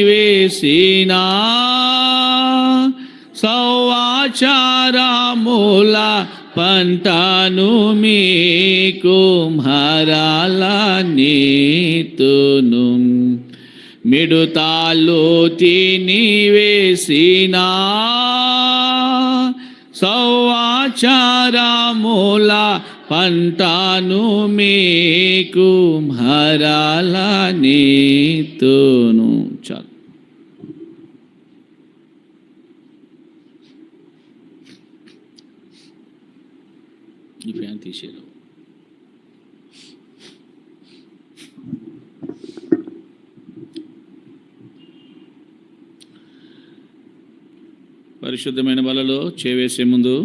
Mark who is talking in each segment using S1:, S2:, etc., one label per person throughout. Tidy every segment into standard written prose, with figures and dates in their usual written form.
S1: వేసిన సౌవాచారముల పంటను మీకు మరల నీతును మిడుతాలు తిని వేసిన సౌవాచారముల పంటను మీకు మరల నీతును. చాలు. ఈ ఫ్యాన్ తీసేరు. పరిశుద్ధమైన బలలో చేవేసే ముందు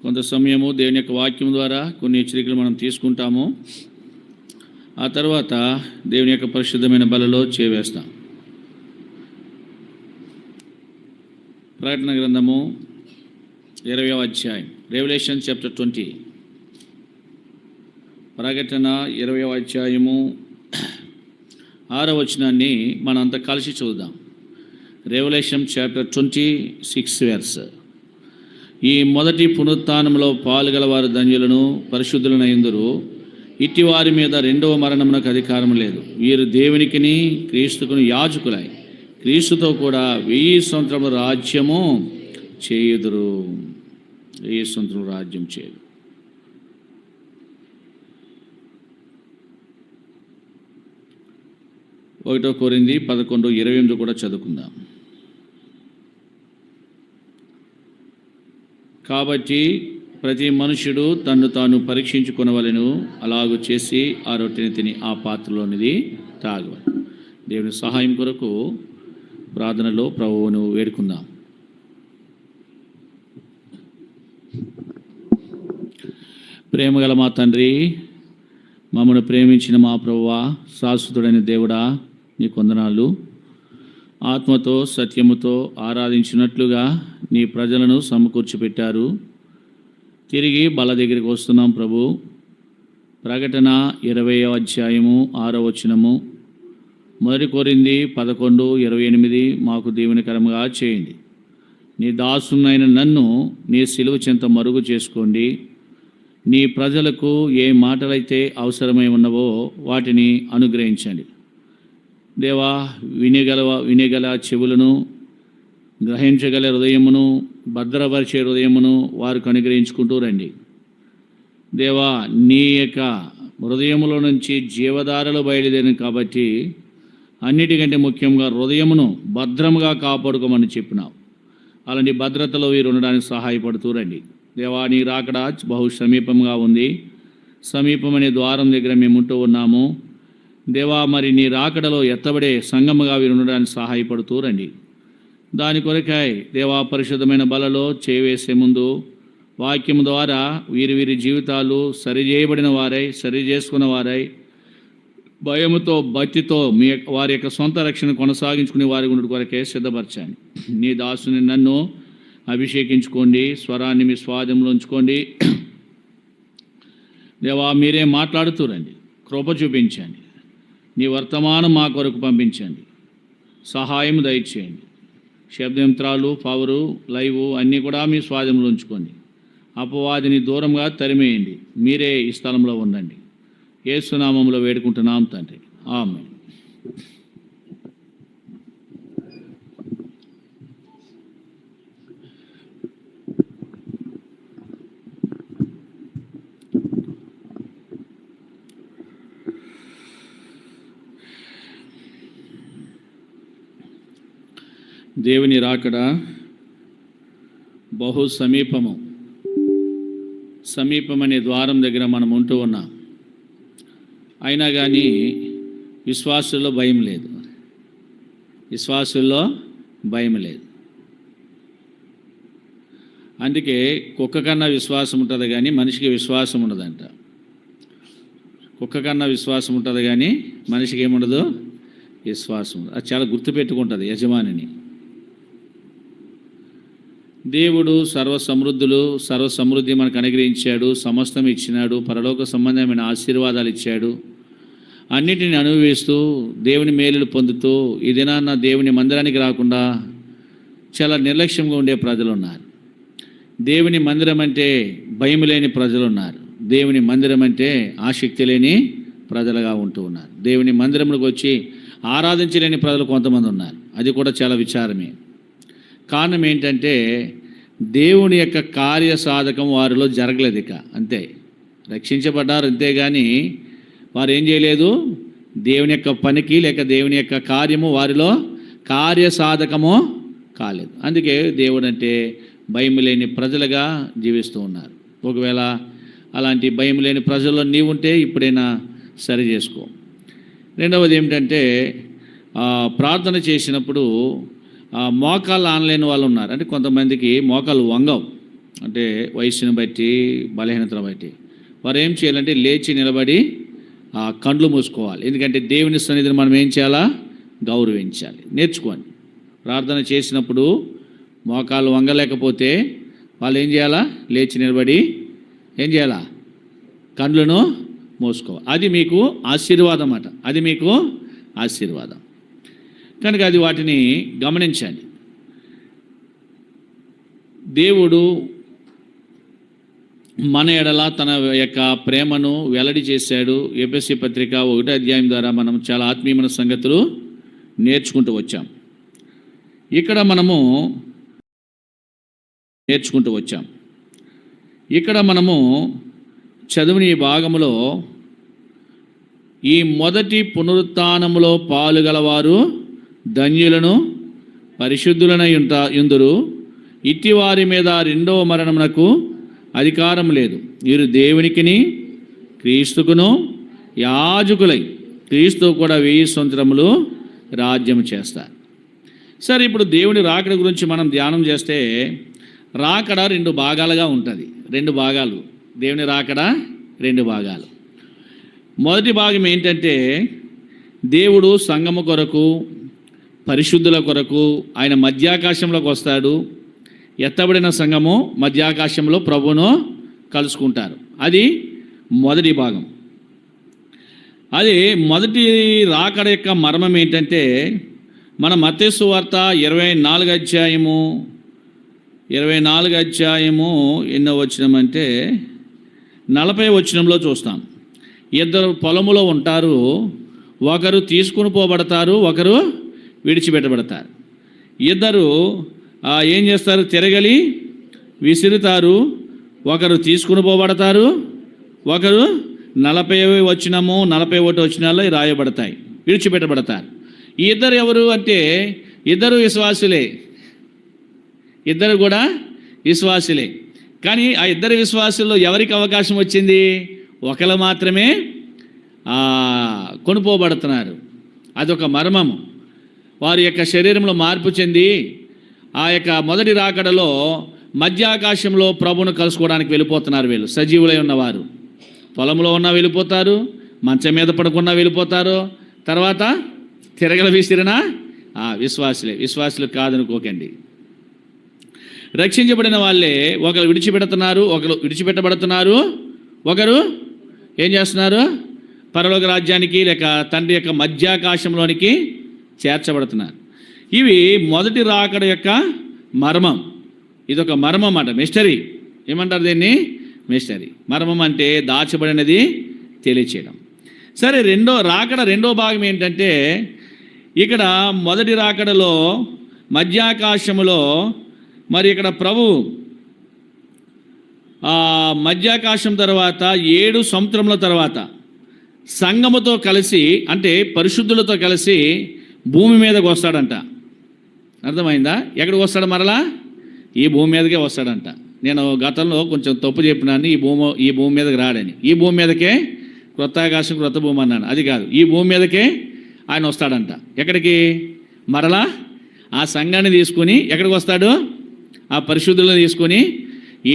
S1: కొంత సమయము దేవుని యొక్క వాక్యం ద్వారా కొన్ని హెచ్చరికలు మనం తీసుకుంటాము. ఆ తర్వాత దేవుని యొక్క పరిశుద్ధమైన బలలో చేవేస్తాం. ప్రకటన గ్రంథము 20వ అధ్యాయం, రెవల్యూషన్ చాప్టర్ 20. ప్రకటన 20వ అధ్యాయము 6వ వచనాన్ని మనంతా కలిసి చూద్దాం. Revelation chapter 26 verse. ఈ మొదటి పునరుత్థానంలో పాలుగలవారు ధన్యులను పరిశుద్ధులనైందురు. ఇట్టి వారి మీద రెండవ మరణమునకు అధికారం లేదు. వీరు దేవునికిని క్రీస్తుకుని యాజకులై క్రీస్తుతో కూడా 1000 సంవత్సరముల రాజ్యము చేయుదురు. 1000 సంవత్సరముల రాజ్యం చేయదు. ఒకటో కొరింథీ 11:28 కూడా చదువుకుందాం. కాబట్టి ప్రతి మనుషుడు తన్ను తాను పరీక్షించుకొనవలెను. అలాగూ చేసి ఆ రొట్టెని తిని ఆ పాత్రలోనిది తాగవలెను. దేవుని సహాయం కొరకు ప్రార్థనలో ప్రభువును వేడుకుందాం. ప్రేమగల మా తండ్రి, మమ్మల్ని ప్రేమించిన మా ప్రభువా, శాశ్వతుడైన దేవుడా, నీ వందనాలు. ఆత్మతో సత్యముతో ఆరాధించినట్లుగా నీ ప్రజలను సమకూర్చిపెట్టారు. తిరిగి బల దగ్గరికి వస్తున్నాం ప్రభు. ప్రకటన 20వ అధ్యాయము 6వ వచనము, మొదటి కొరింథీ 11:28 మాకు దీవెనకరంగా చేయండి. నీ దాసునైన నన్ను నీ సిలువ చెంత మరుగు చేసుకోండి. నీ ప్రజలకు ఏ మాటలైతే అవసరమై ఉన్నవో వాటిని అనుగ్రహించండి. దేవా, వినగల చెవులను, గ్రహించగల హృదయమును, భద్రపరిచే హృదయమును వారికి అనుగ్రహించుకుంటూ రండి. దేవా, నీ యొక్క హృదయములో నుంచి జీవధారలు బయలుదేరిన కాబట్టి అన్నిటికంటే ముఖ్యంగా హృదయమును భద్రముగా కాపాడుకోమని చెప్పినావు. అలాంటి భద్రతలో వీరు ఉండడానికి సహాయపడుతూ రండి. దేవా, నీ రాకడ బహు సమీపంగా ఉంది. సమీపమనే ద్వారం దగ్గర మేము ఉంటూ ఉన్నాము. దేవా, మరి నీ రాకడలో ఎత్తబడే సంఘముగా వీరు ఉండడానికి సహాయపడుతూ రండి. దాని కొరకై దేవా, పరిశుద్ధమైన బలలో చేవేసే ముందు వాక్యం ద్వారా వీరి జీవితాలు సరిచేయబడిన వారై, సరి చేసుకున్న వారై, భయముతో భక్తితో వారి యొక్క సొంత రక్షణ కొనసాగించుకునే వారి గుండె కొరకే సిద్ధపరచండి. నీ దాసుని నన్ను అభిషేకించుకోండి. స్వరాన్ని మీ స్వాధీనంలో ఉంచుకోండి. దేవా, మీరే మాట్లాడుతూ రండి. కృప చూపించండి. నీ వర్తమానం మా కొరకు పంపించండి. సహాయం దయచేయండి. శబ్దయంత్రాలు, పవరు, లైవ్ అన్నీ కూడా మీ స్వాధీనంలో ఉంచుకోండి. అపవాదిని దూరంగా తరిమేయండి. మీరే ఈ స్థలంలో ఉండండి. యేసు నామములో వేడుకుంటున్నాం తండ్రి, ఆమేన్. దేవుని రాకడ బహు సమీపమనే ద్వారం దగ్గర మనం ఉంటూ ఉన్నాం. అయినా కానీ విశ్వాసుల్లో భయం లేదు. అందుకే కుక్క కన్నా విశ్వాసం ఉంటుంది కానీ మనిషికి విశ్వాసం ఉండదంట. కుక్క కన్నా విశ్వాసం ఉంటుంది కానీ మనిషికి ఏముండదు, విశ్వాసం. అది చాలా గుర్తుపెట్టుకుంటుంది యజమానిని. దేవుడు సర్వసమృద్ధి మనకు అనుగ్రహించాడు. సమస్తం ఇచ్చినాడు. పరలోక సంబంధమైన ఆశీర్వాదాలు ఇచ్చాడు. అన్నిటిని అనుభవిస్తూ దేవుని మేలులు పొందుతూ ఈ దినాన్న దేవుని మందిరానికి రాకుండా చాలా నిర్లక్ష్యంగా ఉండే ప్రజలు ఉన్నారు. దేవుని మందిరం అంటే భయం లేని ప్రజలు ఉన్నారు. దేవుని మందిరం అంటే ఆసక్తి లేని ప్రజలుగా ఉంటూ ఉన్నారు. దేవుని మందిరంలోకి వచ్చి ఆరాధించలేని ప్రజలు కొంతమంది ఉన్నారు. అది కూడా చాలా విచారమే. కారణం ఏంటంటే దేవుని యొక్క కార్య సాధకం వారిలో జరగలేదు. ఇక అంతే, రక్షించబడ్డారు అంతేగాని వారు ఏం చేయలేదు, దేవుని యొక్క పనికి లేక దేవుని యొక్క కార్యము వారిలో కార్యసాధకము కాలేదు. అందుకే దేవుడు అంటే భయం లేని ప్రజలుగా జీవిస్తూ ఉన్నారు. ఒకవేళ అలాంటి భయం లేని ప్రజల్లో నీవుంటే ఇప్పుడైనా సరి చేసుకో. రెండవది ఏమిటంటే ప్రార్థన చేసినప్పుడు మోకాళ్ళు ఆనలేని వాళ్ళు ఉన్నారు. అంటే కొంతమందికి మోకాళ్ళు వంగవు, అంటే వయసుని బట్టి బలహీనతను బట్టి. వారు ఏం చేయాలంటే లేచి నిలబడి కండ్లు మూసుకోవాలి. ఎందుకంటే దేవుని సన్నిధిని మనం ఏం చేయాలా, గౌరవించాలి. నేర్చుకోండి. ప్రార్థన చేసినప్పుడు మోకాళ్ళు వంగలేకపోతే వాళ్ళు ఏం చేయాలా, లేచి నిలబడి ఏం చేయాలా, కండ్లను మూసుకోవాలి. అది మీకు ఆశీర్వాదం అన్నమాట. అది మీకు ఆశీర్వాదం కనుక అది వాటిని గమనించండి. దేవుడు మన ఎడల తన యొక్క ప్రేమను వెల్లడి చేశాడు. ఎఫెసీ పత్రిక 1వ అధ్యాయం ద్వారా మనం చాలా ఆత్మీయమైన సంగతులు నేర్చుకుంటూ వచ్చాం. ఇక్కడ మనము చదివిన ఈ భాగంలో ఈ మొదటి పునరుత్థానములో పాలుగలవారు ధన్యులను పరిశుద్ధులనై యుందురు. ఇట్టి వారి మీద రెండవ మరణమునకు అధికారం లేదు. వీరు దేవునికిని క్రీస్తుకును యాజకులై క్రీస్తు కూడా 1000 సంవత్సరములు రాజ్యం చేస్తారు. సరే, ఇప్పుడు దేవుని రాకడ గురించి మనం ధ్యానం చేస్తే రాకడ 2 భాగాలుగా ఉంటుంది. 2 భాగాలు. దేవుని రాకడ 2 భాగాలు. మొదటి భాగం ఏంటంటే దేవుడు సంఘము కొరకు పరిశుద్ధుల కొరకు ఆయన మధ్యాకాశంలోకి వస్తాడు. ఎత్తబడిన సంఘము మధ్యాకాశంలో ప్రభువును కలుసుకుంటారు. అది మొదటి భాగం. అది మొదటి రాకడ యొక్క మర్మం ఏంటంటే మన మత్తయి సువార్త 24వ అధ్యాయము ఎన్నో వచనమంటే 40వ వచనంలో చూస్తాం. 2 పొలములో ఉంటారు, ఒకరు తీసుకుని పోబడతారు, ఒకరు విడిచిపెట్టబడతారు. 2 ఏం చేస్తారు, తిరగలి విసురుతారు. ఒకరు తీసుకుని పోబడతారు, ఒకరు 40వ వచనము 41వ వచనాల్లో రాయబడతాయి, విడిచిపెట్టబడతారు. ఈ 2 ఎవరు అంటే 2 విశ్వాసులే. 2 కూడా విశ్వాసులే. కానీ ఆ 2 విశ్వాసుల్లో ఎవరికి అవకాశం వచ్చింది, ఒకరు మాత్రమే కొనుపోబడుతున్నారు. అదొక మర్మము. వారి యొక్క శరీరంలో మార్పు చెంది ఆ యొక్క మొదటి రాకడలో మధ్యాకాశంలో ప్రభువును కలుసుకోవడానికి వెళ్ళిపోతున్నారు. వీళ్ళు సజీవులై ఉన్నవారు పొలంలో ఉన్నా వెళ్ళిపోతారు, మంచం మీద పడుకున్నా వెళ్ళిపోతారు. తర్వాత తిరగల విసిరిన విశ్వాసులు కాదనుకోకండి. రక్షించబడిన వాళ్ళే ఒకరు విడిచిపెడుతున్నారు, ఒకరు విడిచిపెట్టబడుతున్నారు, ఒకరు ఏం చేస్తున్నారు, పరలోక రాజ్యానికి లేక తండ్రి యొక్క మధ్యాకాశంలోనికి చేర్చబడుతున్నారు. ఇవి మొదటి రాకడ యొక్క మర్మం. ఇదొక మర్మం అన్నమాట, మిస్టరీ. ఏమంటారు దీన్ని? మిస్టరీ. మర్మం అంటే దాచబడినది తెలియచేయడం. సరే, రెండో భాగం ఏంటంటే ఇక్కడ మొదటి రాకడలో మధ్యాకాశములో మరి ఇక్కడ ప్రభు మధ్యాకాశం తర్వాత 7 సంవత్సరముల తర్వాత సంఘముతో కలిసి, అంటే పరిశుద్ధులతో కలిసి భూమి మీదకి వస్తాడంట. అర్థమైందా? ఎక్కడికి వస్తాడు? మరలా ఈ భూమి మీదకే వస్తాడంట. నేను గతంలో కొంచెం తప్పు చెప్పినాను, ఈ భూమి మీదకి రాడని. ఈ భూమి మీదకే క్రొత్త ఆకాశం క్రొత్త భూమి అన్నాను. అది కాదు, ఈ భూమి మీదకే ఆయన వస్తాడంట. ఎక్కడికి? మరలా ఆ సంఘాన్ని తీసుకొని ఎక్కడికి వస్తాడు? ఆ పరిశుద్ధులను తీసుకొని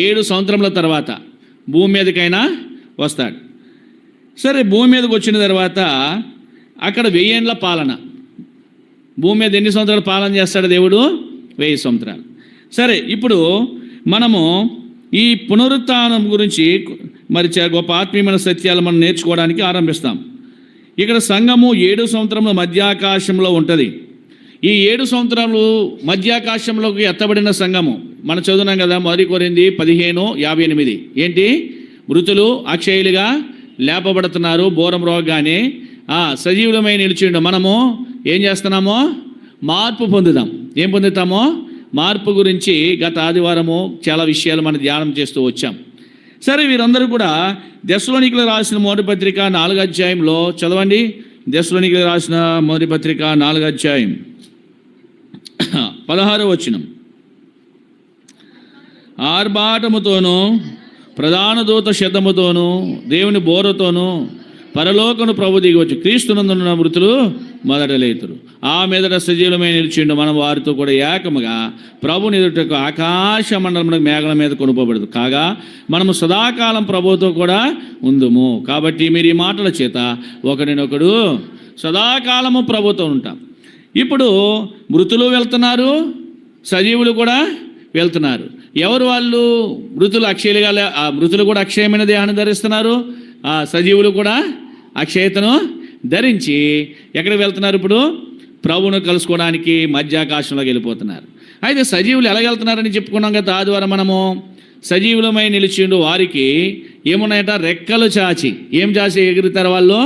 S1: 7 సంవత్సరముల తర్వాత భూమి మీదకైనా వస్తాడు. సరే, భూమి మీదకి వచ్చిన తర్వాత అక్కడ 1000 ఏండ్ల పాలన. భూమి మీద ఎన్ని సంవత్సరాలు పాలన చేస్తాడు దేవుడు? 1000 సంవత్సరాలు. సరే, ఇప్పుడు మనము ఈ పునరుత్థానం గురించి మరి గొప్ప ఆత్మీయమైన సత్యాలు మనం నేర్చుకోవడానికి ఆరంభిస్తాం. ఇక్కడ సంఘము 7 సంవత్సరముల మధ్యాకాశంలో ఉంటుంది. ఈ 7 సంవత్సరాలు మధ్యాకాశంలోకి ఎత్తబడిన సంఘము మనం చదువున్నాం కదా, 1 కొరింథీ 15:58. ఏంటి? మృతులు అక్షయులుగా లేపబడుతున్నారు, బోరం రోగానే సజీవులమై నిలిచిండు. మనము ఏం చేస్తున్నామో మార్పు పొందుదాం. ఏం పొందుతామో మార్పు గురించి గత ఆదివారము చాలా విషయాలు మనం ధ్యానం చేస్తూ వచ్చాం. సరే, వీరందరూ కూడా దెస్సలోనికీయులకు రాసిన మొదటి పత్రిక 4వ అధ్యాయంలో చదవండి. దెస్సలోనికీయులకు రాసిన మొదటి పత్రిక 4వ అధ్యాయం 16వ వచనం. ఆర్భాటముతోనూ ప్రధాన దూత శబ్దముతోనూ దేవుని బోరతోనూ పరలోకను ప్రభు దిగి వచ్చి క్రీస్తునందున్న మృతులు మొదట లేతురు. ఆ మీదట సజీవులమై నిలిచిండు. మనం వారితో కూడా ఏకముగా ప్రభుని ఎదుటకు ఆకాశ మండలమునకు మేఘల మీద కొనుకోబడదు కాగా మనము సదాకాలం ప్రభుతో కూడా ఉందుము. కాబట్టి మీరు ఈ మాటల చేత ఒకరినొకడు సదాకాలము ప్రభుతో ఉంటాం. ఇప్పుడు మృతులు వెళ్తున్నారు, సజీవులు కూడా వెళ్తున్నారు. ఎవరు వాళ్ళు? మృతులు అక్షయులుగా, మృతులు కూడా అక్షయమైన దేహాన్ని ధరిస్తున్నారు, సజీవులు కూడా అక్షయతను ధరించి ఎక్కడికి వెళ్తున్నారు? ఇప్పుడు ప్రభువును కలుసుకోవడానికి మధ్యాకాశంలోకి వెళ్ళిపోతున్నారు. అయితే సజీవులు ఎలా వెళ్తున్నారని చెప్పుకున్నాం కదా ఆదివారం మనము. సజీవులమై నిలిచిండు వారికి ఏమున్నాయట? రెక్కలు చాచి. ఏం చాచి ఎగురుతారు వాళ్ళు?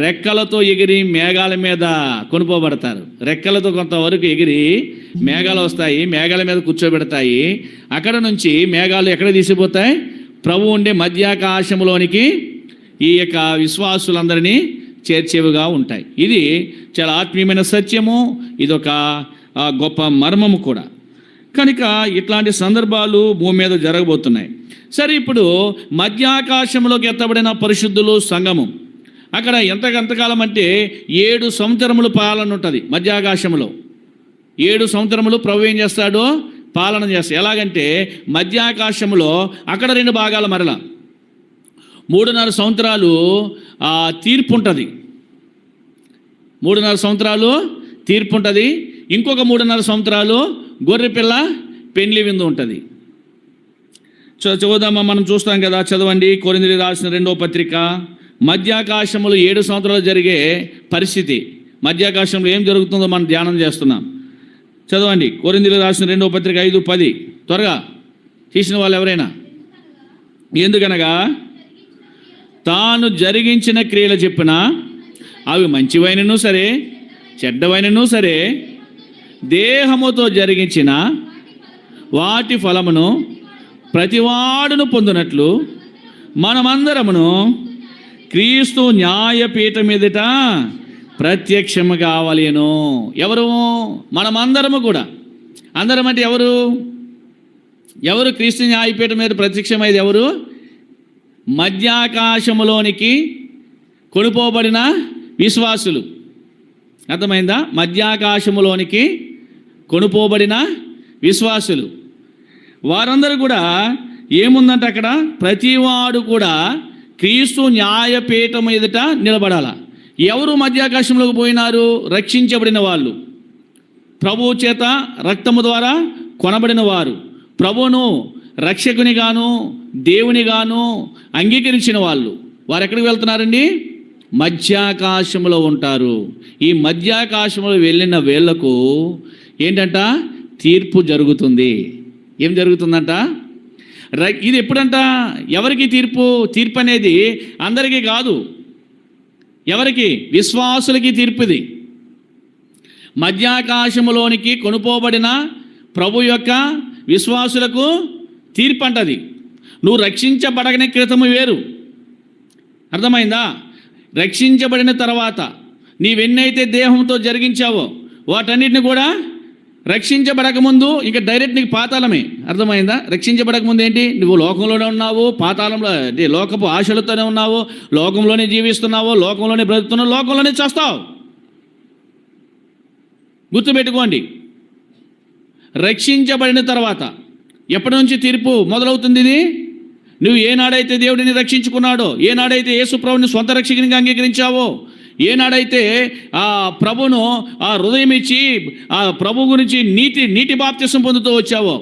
S1: రెక్కలతో ఎగిరి మేఘాల మీద కొనుక్కోబడతారు. రెక్కలతో కొంతవరకు ఎగిరి మేఘాలు వస్తాయి, మేఘాల మీద కూర్చోబెడతాయి. అక్కడ నుంచి మేఘాలు ఎక్కడ తీసిపోతాయి? ప్రభు ఉండే మధ్యాకాశంలోనికి ఈ యొక్క విశ్వాసులందరినీ చేర్చేవిగా ఉంటాయి. ఇది చాలా ఆత్మీయమైన సత్యము, ఇదొక గొప్ప మర్మము కూడా. కనుక ఇట్లాంటి సందర్భాలు భూమి మీద జరగబోతున్నాయి. సరే, ఇప్పుడు మధ్యాకాశంలోకి ఎత్తబడిన పరిశుద్ధులు సంఘము అక్కడ ఎంతకాలం అంటే 7 సంవత్సరముల పాలన ఉంటుంది మధ్యాకాశంలో. 7 సంవత్సరములు ప్రభు ఏం చేస్తాడో పాలన చేస్తాడు. ఎలాగంటే మధ్యాకాశంలో అక్కడ 2 భాగాలు, మరలా 3.5 సంవత్సరాలు తీర్పు ఉంటుంది. 3.5 సంవత్సరాలు తీర్పు ఉంటుంది. ఇంకొక 3.5 సంవత్సరాలు గొర్రెపిల్ల పెండ్లి విందు ఉంటుంది. చదువుదామా? మనం చూస్తాం కదా, చదవండి. కొరింథీయులకు రాసిన 2వ పత్రిక. మధ్యాకాశంలో 7 సంవత్సరాలు జరిగే పరిస్థితి, మధ్యాకాశంలో ఏం జరుగుతుందో మనం ధ్యానం చేస్తున్నాం. చదవండి. కొరింథీయులకు రాసిన 2వ పత్రిక 5:10. త్వరగా తీసిన వాళ్ళు ఎవరైనా. ఎందుకనగా తాను జరిగించిన క్రియలు చెప్పిన అవి మంచివైనను సరే చెడ్డవైనను సరే దేహముతో జరిగించిన వాటి ఫలమును ప్రతివాడును పొందినట్లు మనమందరమును క్రీస్తు న్యాయపీఠం మీదట ప్రత్యక్షము కావాలేను. ఎవరు? మనమందరము కూడా. అందరం అంటే ఎవరు? ఎవరు క్రీస్తు న్యాయపీఠం మీద ప్రత్యక్షమైంది? ఎవరు? మధ్యాకాశములోనికి కొనుపోబడిన విశ్వాసులు. అర్థమైందా? మధ్యాకాశములోనికి కొనుపోబడిన విశ్వాసులు వారందరూ కూడా ఏముందంటే అక్కడ ప్రతివాడు కూడా క్రీస్తు న్యాయపీఠం ఎదుట నిలబడాల. ఎవరు మధ్యాకాశంలోకి పోయినారు? రక్షించబడిన వాళ్ళు, ప్రభువు చేత రక్తము ద్వారా కొనబడిన వారు, ప్రభువును రక్షకునిగాను దేవునిగాను అంగీకరించిన వాళ్ళు. వారు ఎక్కడికి వెళ్తున్నారండి? మధ్యాకాశంలో ఉంటారు. ఈ మధ్యాకాశంలో వెళ్ళిన వేళ్లకు ఏంటంట? తీర్పు జరుగుతుంది. ఏం జరుగుతుందంట? ఇది ఎప్పుడంట? ఎవరికి తీర్పు? తీర్పు అనేది అందరికీ కాదు. ఎవరికి? విశ్వాసులకి తీర్పు. ఇది మధ్యాకాశములోనికి కొనుపోబడిన ప్రభు యొక్క విశ్వాసులకు తీర్పు అంటది. నువ్వు రక్షించబడగనే క్రితము వేరు. అర్థమైందా? రక్షించబడిన తర్వాత నీవెన్నైతే దేహంతో జరిగించావో వాటన్నిటిని కూడా రక్షించబడకముందు ఇంకా డైరెక్ట్ నీకు పాతాళమే. అర్థమైందా? రక్షించబడకముందు ఏంటి? నువ్వు లోకంలోనే ఉన్నావు, పాతాళంలో అంటే లోకపు ఆశలతోనే ఉన్నావు, లోకంలోనే జీవిస్తున్నావు, లోకంలోనే బ్రతుకుతున్నావు, లోకంలోనే చేస్తావు. గుర్తుపెట్టుకోండి. రక్షించబడిన తర్వాత ఎప్పటి నుంచి తీర్పు మొదలవుతుంది? ఇది నువ్వు ఏనాడైతే దేవుడిని రక్షించుకున్నాడో, ఏనాడైతే యేసు ప్రభుని సొంత రక్షకునిగా అంగీకరించావో, ఏనాడైతే ఆ ప్రభును ఆ హృదయం ఇచ్చి ఆ ప్రభు గురించి నీటి బాప్తిసం పొందుతూ వచ్చావో,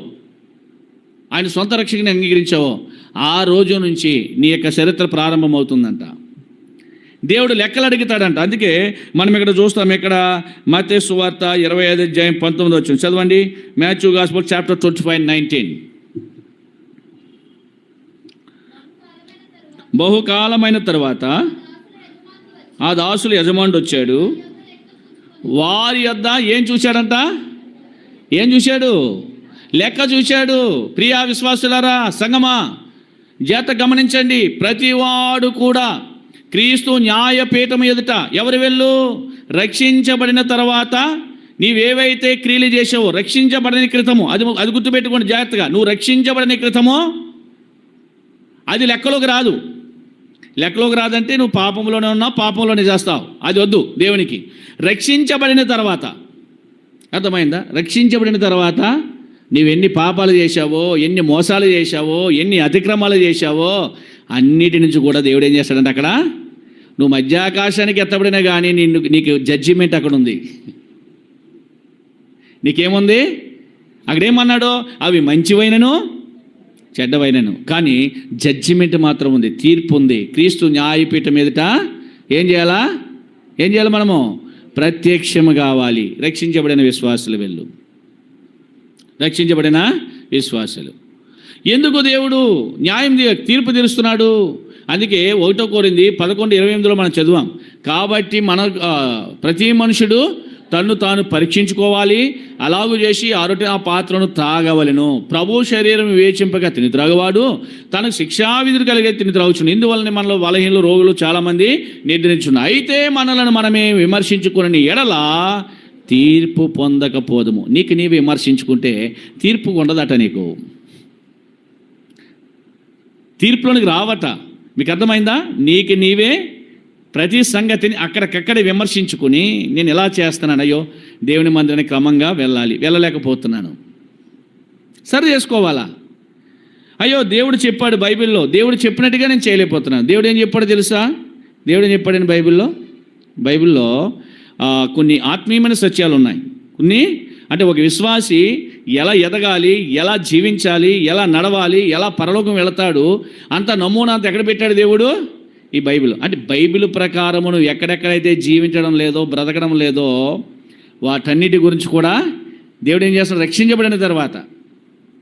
S1: ఆయన సొంత రక్షకుని అంగీకరించావో, ఆ రోజు నుంచి నీ యొక్క చరిత్ర ప్రారంభమవుతుందంట. దేవుడు లెక్కలు అడుగుతాడంట. అందుకే మనం ఇక్కడ చూస్తాం, ఇక్కడ మత్తయి సువార్త 25:19 చదవండి. Matthew gospel chapter 25:19. బహుకాలమైన తర్వాత ఆ దాసుల యజమానుడు వచ్చాడు, వారి యొద్ద ఏం చూశాడంట? ఏం చూశాడు? లెక్క చూశాడు. ప్రియా విశ్వాసులారా, సంగమా, జాగ్రత్త గమనించండి. ప్రతివాడు కూడా క్రీస్తు న్యాయపీఠం ఎదుట ఎవరు వెళ్ళు? రక్షించబడిన తర్వాత నీవేవైతే క్రియలు చేసావో, రక్షించబడిన క్రితము, అది గుర్తుపెట్టుకోండి జాగ్రత్తగా. నువ్వు రక్షించబడిన క్రితము అది లెక్కలోకి రాదు. లెక్కలోకి రాదంటే నువ్వు పాపంలోనే ఉన్నావు, పాపంలోనే చేస్తావు. అది వద్దు దేవునికి. రక్షించబడిన తర్వాత, అర్థమైందా? రక్షించబడిన తర్వాత నీవెన్ని పాపాలు చేశావో, ఎన్ని మోసాలు చేశావో, ఎన్ని అతిక్రమాలు చేశావో అన్నిటి నుంచి కూడా దేవుడు ఏం చేస్తాడంటే అక్కడ నువ్వు మధ్యాకాశానికి ఎత్తబడినా కానీ నీకు జడ్జిమెంట్ అక్కడ ఉంది. నీకేముంది? అక్కడేమన్నాడో అవి మంచివైనను చెడ్డవైనను, కానీ జడ్జిమెంట్ మాత్రం ఉంది, తీర్పు ఉంది. క్రీస్తు న్యాయపీఠం మీదట ఏం చేయాలి మనము? ప్రత్యక్షము కావాలి. రక్షించబడిన విశ్వాసులు వెళ్ళు, రక్షించబడిన విశ్వాసులు. ఎందుకు దేవుడు న్యాయం తీర్పు తీరుస్తున్నాడు? అందుకే 1 కొరింథీ 11:28 మనం చదివాం. కాబట్టి ప్రతి మనుషుడు తన్ను తాను పరీక్షించుకోవాలి, అలాగూ చేసి ఆ పాత్రను త్రాగవలెను. ప్రభు శరీరం వివేచింపగా తిని త్రాగవాడు తనకు శిక్షావిధులు కలిగే తిని త్రాగుచును. ఇందువలన మనలో బలహీనలు, రోగులు చాలామంది నిద్రించున్నారు. అయితే మనలను మనమే విమర్శించుకుని ఎడల తీర్పు పొందకపోదుము. నీకు నీవు విమర్శించుకుంటే తీర్పు ఉండదట. నీకు తీర్పులోనికి రావట. మీకు అర్థమైందా? నీకు నీవే ప్రతి సంగతిని అక్కడికక్కడే విమర్శించుకుని, నేను ఎలా చేస్తున్నాను, అయ్యో దేవుని మందిరానికి క్రమంగా వెళ్ళలేకపోతున్నాను, సరి చేసుకోవాలా? అయ్యో దేవుడు చెప్పాడు బైబిల్లో, దేవుడు చెప్పినట్టుగా నేను చేయలేకపోతున్నాను. దేవుడు ఏం చెప్పాడో తెలుసా? దేవుడు ఏం చెప్పాడని బైబిల్లో కొన్ని ఆత్మీయమైన సత్యాలు ఉన్నాయి. కొన్ని అంటే ఒక విశ్వాసి ఎలా ఎదగాలి, ఎలా జీవించాలి, ఎలా నడవాలి, ఎలా పరలోకం వెళతాడు, అంత నమూనా అంత ఎక్కడ పెట్టాడు దేవుడు? ఈ బైబిల్. అంటే బైబిల్ ప్రకారము నువ్వు ఎక్కడెక్కడైతే జీవించడం లేదో, బ్రతకడం లేదో, వాటన్నిటి గురించి కూడా దేవుడు ఏం చేస్తాడు? రక్షించబడిన తర్వాత,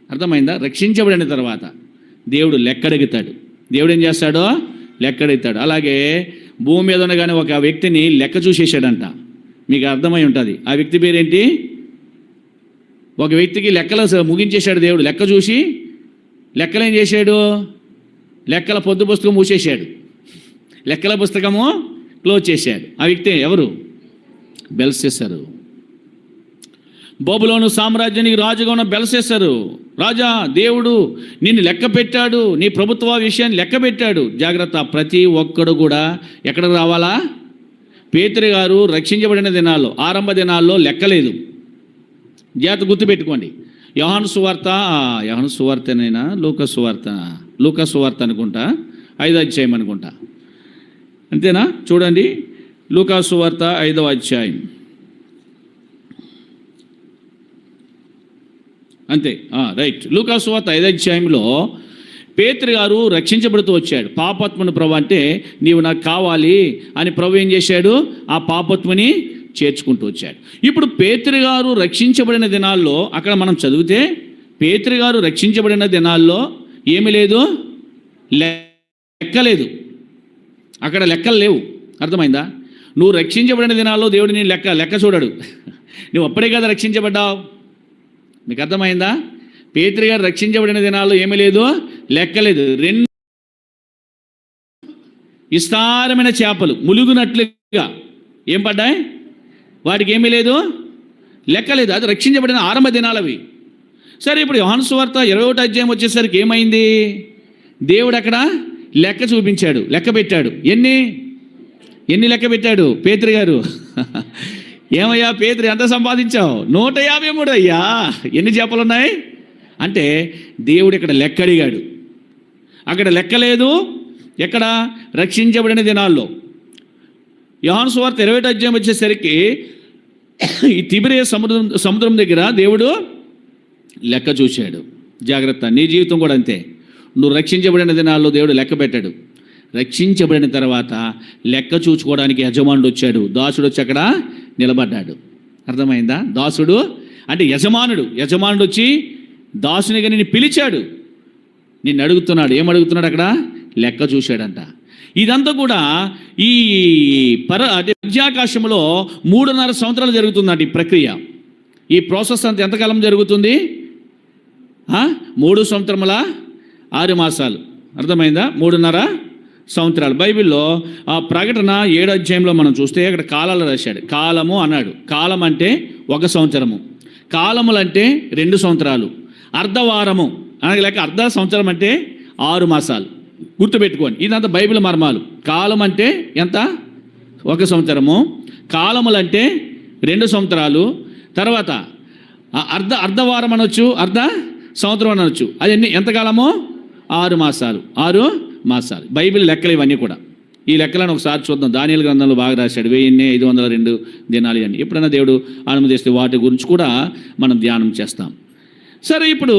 S1: అర్థమైందా? రక్షించబడిన తర్వాత దేవుడు లెక్కడుగుతాడు. దేవుడు ఏం చేస్తాడో లెక్కడుగుతాడు. అలాగే భూమి మీద ఉండగానే ఒక వ్యక్తిని లెక్క చూసేసాడంట. మీకు అర్థమై ఉంటుంది. ఆ వ్యక్తి పేరేంటి? ఒక వ్యక్తికి లెక్కలు ముగించేశాడు దేవుడు. లెక్క చూసి లెక్కలు ఏం చేశాడు? లెక్కల పొద్దు పుస్తకం మూసేశాడు, లెక్కల పుస్తకము క్లోజ్ చేశాడు. ఆ వ్యక్తి ఎవరు? బెల్షస్సరు. బబులోను సామ్రాజ్యానికి రాజుగా ఉన్న బెల్షస్సరు. రాజా, దేవుడు నిన్ను లెక్క పెట్టాడు, నీ ప్రభుత్వ విషయాన్ని లెక్క పెట్టాడు. జాగ్రత్త, ప్రతి ఒక్కడు కూడా ఎక్కడికి రావాలా? పేతురు గారు రక్షించబడిన దినాల్లో, ఆరంభ దినాల్లో లెక్కలేదు. జాగ్రత్త గుర్తుపెట్టుకోండి. యోహాను సువార్తనైనా లూకా సువార్త అనుకుంటా, 5వ అధ్యాయం అనుకుంటా, అంతేనా? చూడండి, లూకా సువార్త 5వ అధ్యాయం, అంతే, రైట్. లూకా సువార్త 5వ అధ్యాయంలో పేతురు గారు రక్షించబడుతూ వచ్చాడు. పాపాత్మను ప్రభు అంటే నీవు నాకు కావాలి అని ప్రభు ఏం చేశాడు? ఆ పాపాత్మని చేర్చుకుంటూ వచ్చాడు. ఇప్పుడు పేతురు గారు రక్షించబడిన దినాల్లో అక్కడ మనం చదివితే, పేతురు గారు రక్షించబడిన దినాల్లో ఏమీ లేదు, లెక్కలేదు. అక్కడ లెక్కలు లేవు. అర్థమైందా? నువ్వు రక్షించబడిన దినాల్లో దేవుడిని లెక్క చూడడు. నువ్వు అప్పుడే కదా రక్షించబడ్డావు. మీకు అర్థమైందా? పేతురు గారు రక్షించబడిన దినాల్లో ఏమీ లేదు, లెక్కలేదు. 2 విస్తారమైన చేపలు ములుగునట్లుగా ఏం పడ్డాయి? వాటికి ఏమీ లేదు, లెక్కలేదు. అది రక్షించబడిన ఆరంభ దినాలవి. సరే, ఇప్పుడు యోహాను సువార్త 21వ అధ్యాయం వచ్చేసరికి ఏమైంది? దేవుడు అక్కడ లెక్క చూపించాడు, లెక్క పెట్టాడు. ఎన్ని లెక్క పెట్టాడు పేతురు గారు? ఏమయ్యా పేతురు, ఎంత సంపాదించావు? 153 అయ్యా. ఎన్ని చేపలు ఉన్నాయి అంటే దేవుడు ఇక్కడ లెక్క అడిగాడు. అక్కడ లెక్కలేదు. ఎక్కడ? రక్షించబడిన దినాల్లో. యోహాను సువార్త 21వ అధ్యాయం వచ్చేసరికి ఈ తిబిరే సముద్రం దగ్గర దేవుడు లెక్క చూశాడు. జాగ్రత్త, నీ జీవితం కూడా అంతే. నువ్వు రక్షించబడిన దినాల్లో దేవుడు లెక్క పెట్టాడు. రక్షించబడిన తర్వాత లెక్క చూసుకోవడానికి యజమానుడు వచ్చాడు. దాసుడు వచ్చి అక్కడ నిలబడ్డాడు. అర్థమైందా? దాసుడు అంటే యజమానుడు వచ్చి దాసునిగా నిన్ను పిలిచాడు, నిన్ను అడుగుతున్నాడు. ఏమడుగుతున్నాడు? అక్కడ లెక్క చూశాడంట. ఇదంతా కూడా ఈ అదే విద్యాకాశంలో 3.5 సంవత్సరాలు జరుగుతుందంట ఈ ప్రక్రియ. ఈ ప్రాసెస్ అంతా ఎంతకాలం జరుగుతుంది? 3 సంవత్సరముల 6 మాసాలు. అర్థమైందా? 3.5 సంవత్సరాలు. బైబిల్లో ఆ ప్రకటన 7వ అధ్యాయంలో మనం చూస్తే అక్కడ కాలాలు రాశాడు. కాలము అన్నాడు. కాలం అంటే 1 సంవత్సరము, కాలములు అంటే 2 సంవత్సరాలు, అర్ధవారము అనగా లేక అర్ధ సంవత్సరం అంటే 6 మాసాలు. గుర్తుపెట్టుకోండి, ఇదంతా బైబిల్ మర్మాలు. కాలం అంటే ఎంత? 1 సంవత్సరము, కాలములు అంటే 2 సంవత్సరాలు, తర్వాత అర్ధవారం అనొచ్చు, అర్ధ సంవత్సరం అనొచ్చు. అది ఎంతకాలము? 6 మాసాలు. 6 మాసాలు. బైబిల్ లెక్కలు ఇవన్నీ కూడా. ఈ లెక్కలను ఒకసారి చూద్దాం. దానియేలు గ్రంథంలో బాగా రాశాడు. 1502 దినాలు అని. ఎప్పుడైనా దేవుడు అనుమతిస్తే వాటి గురించి కూడా మనం ధ్యానం చేస్తాం. సరే, ఇప్పుడు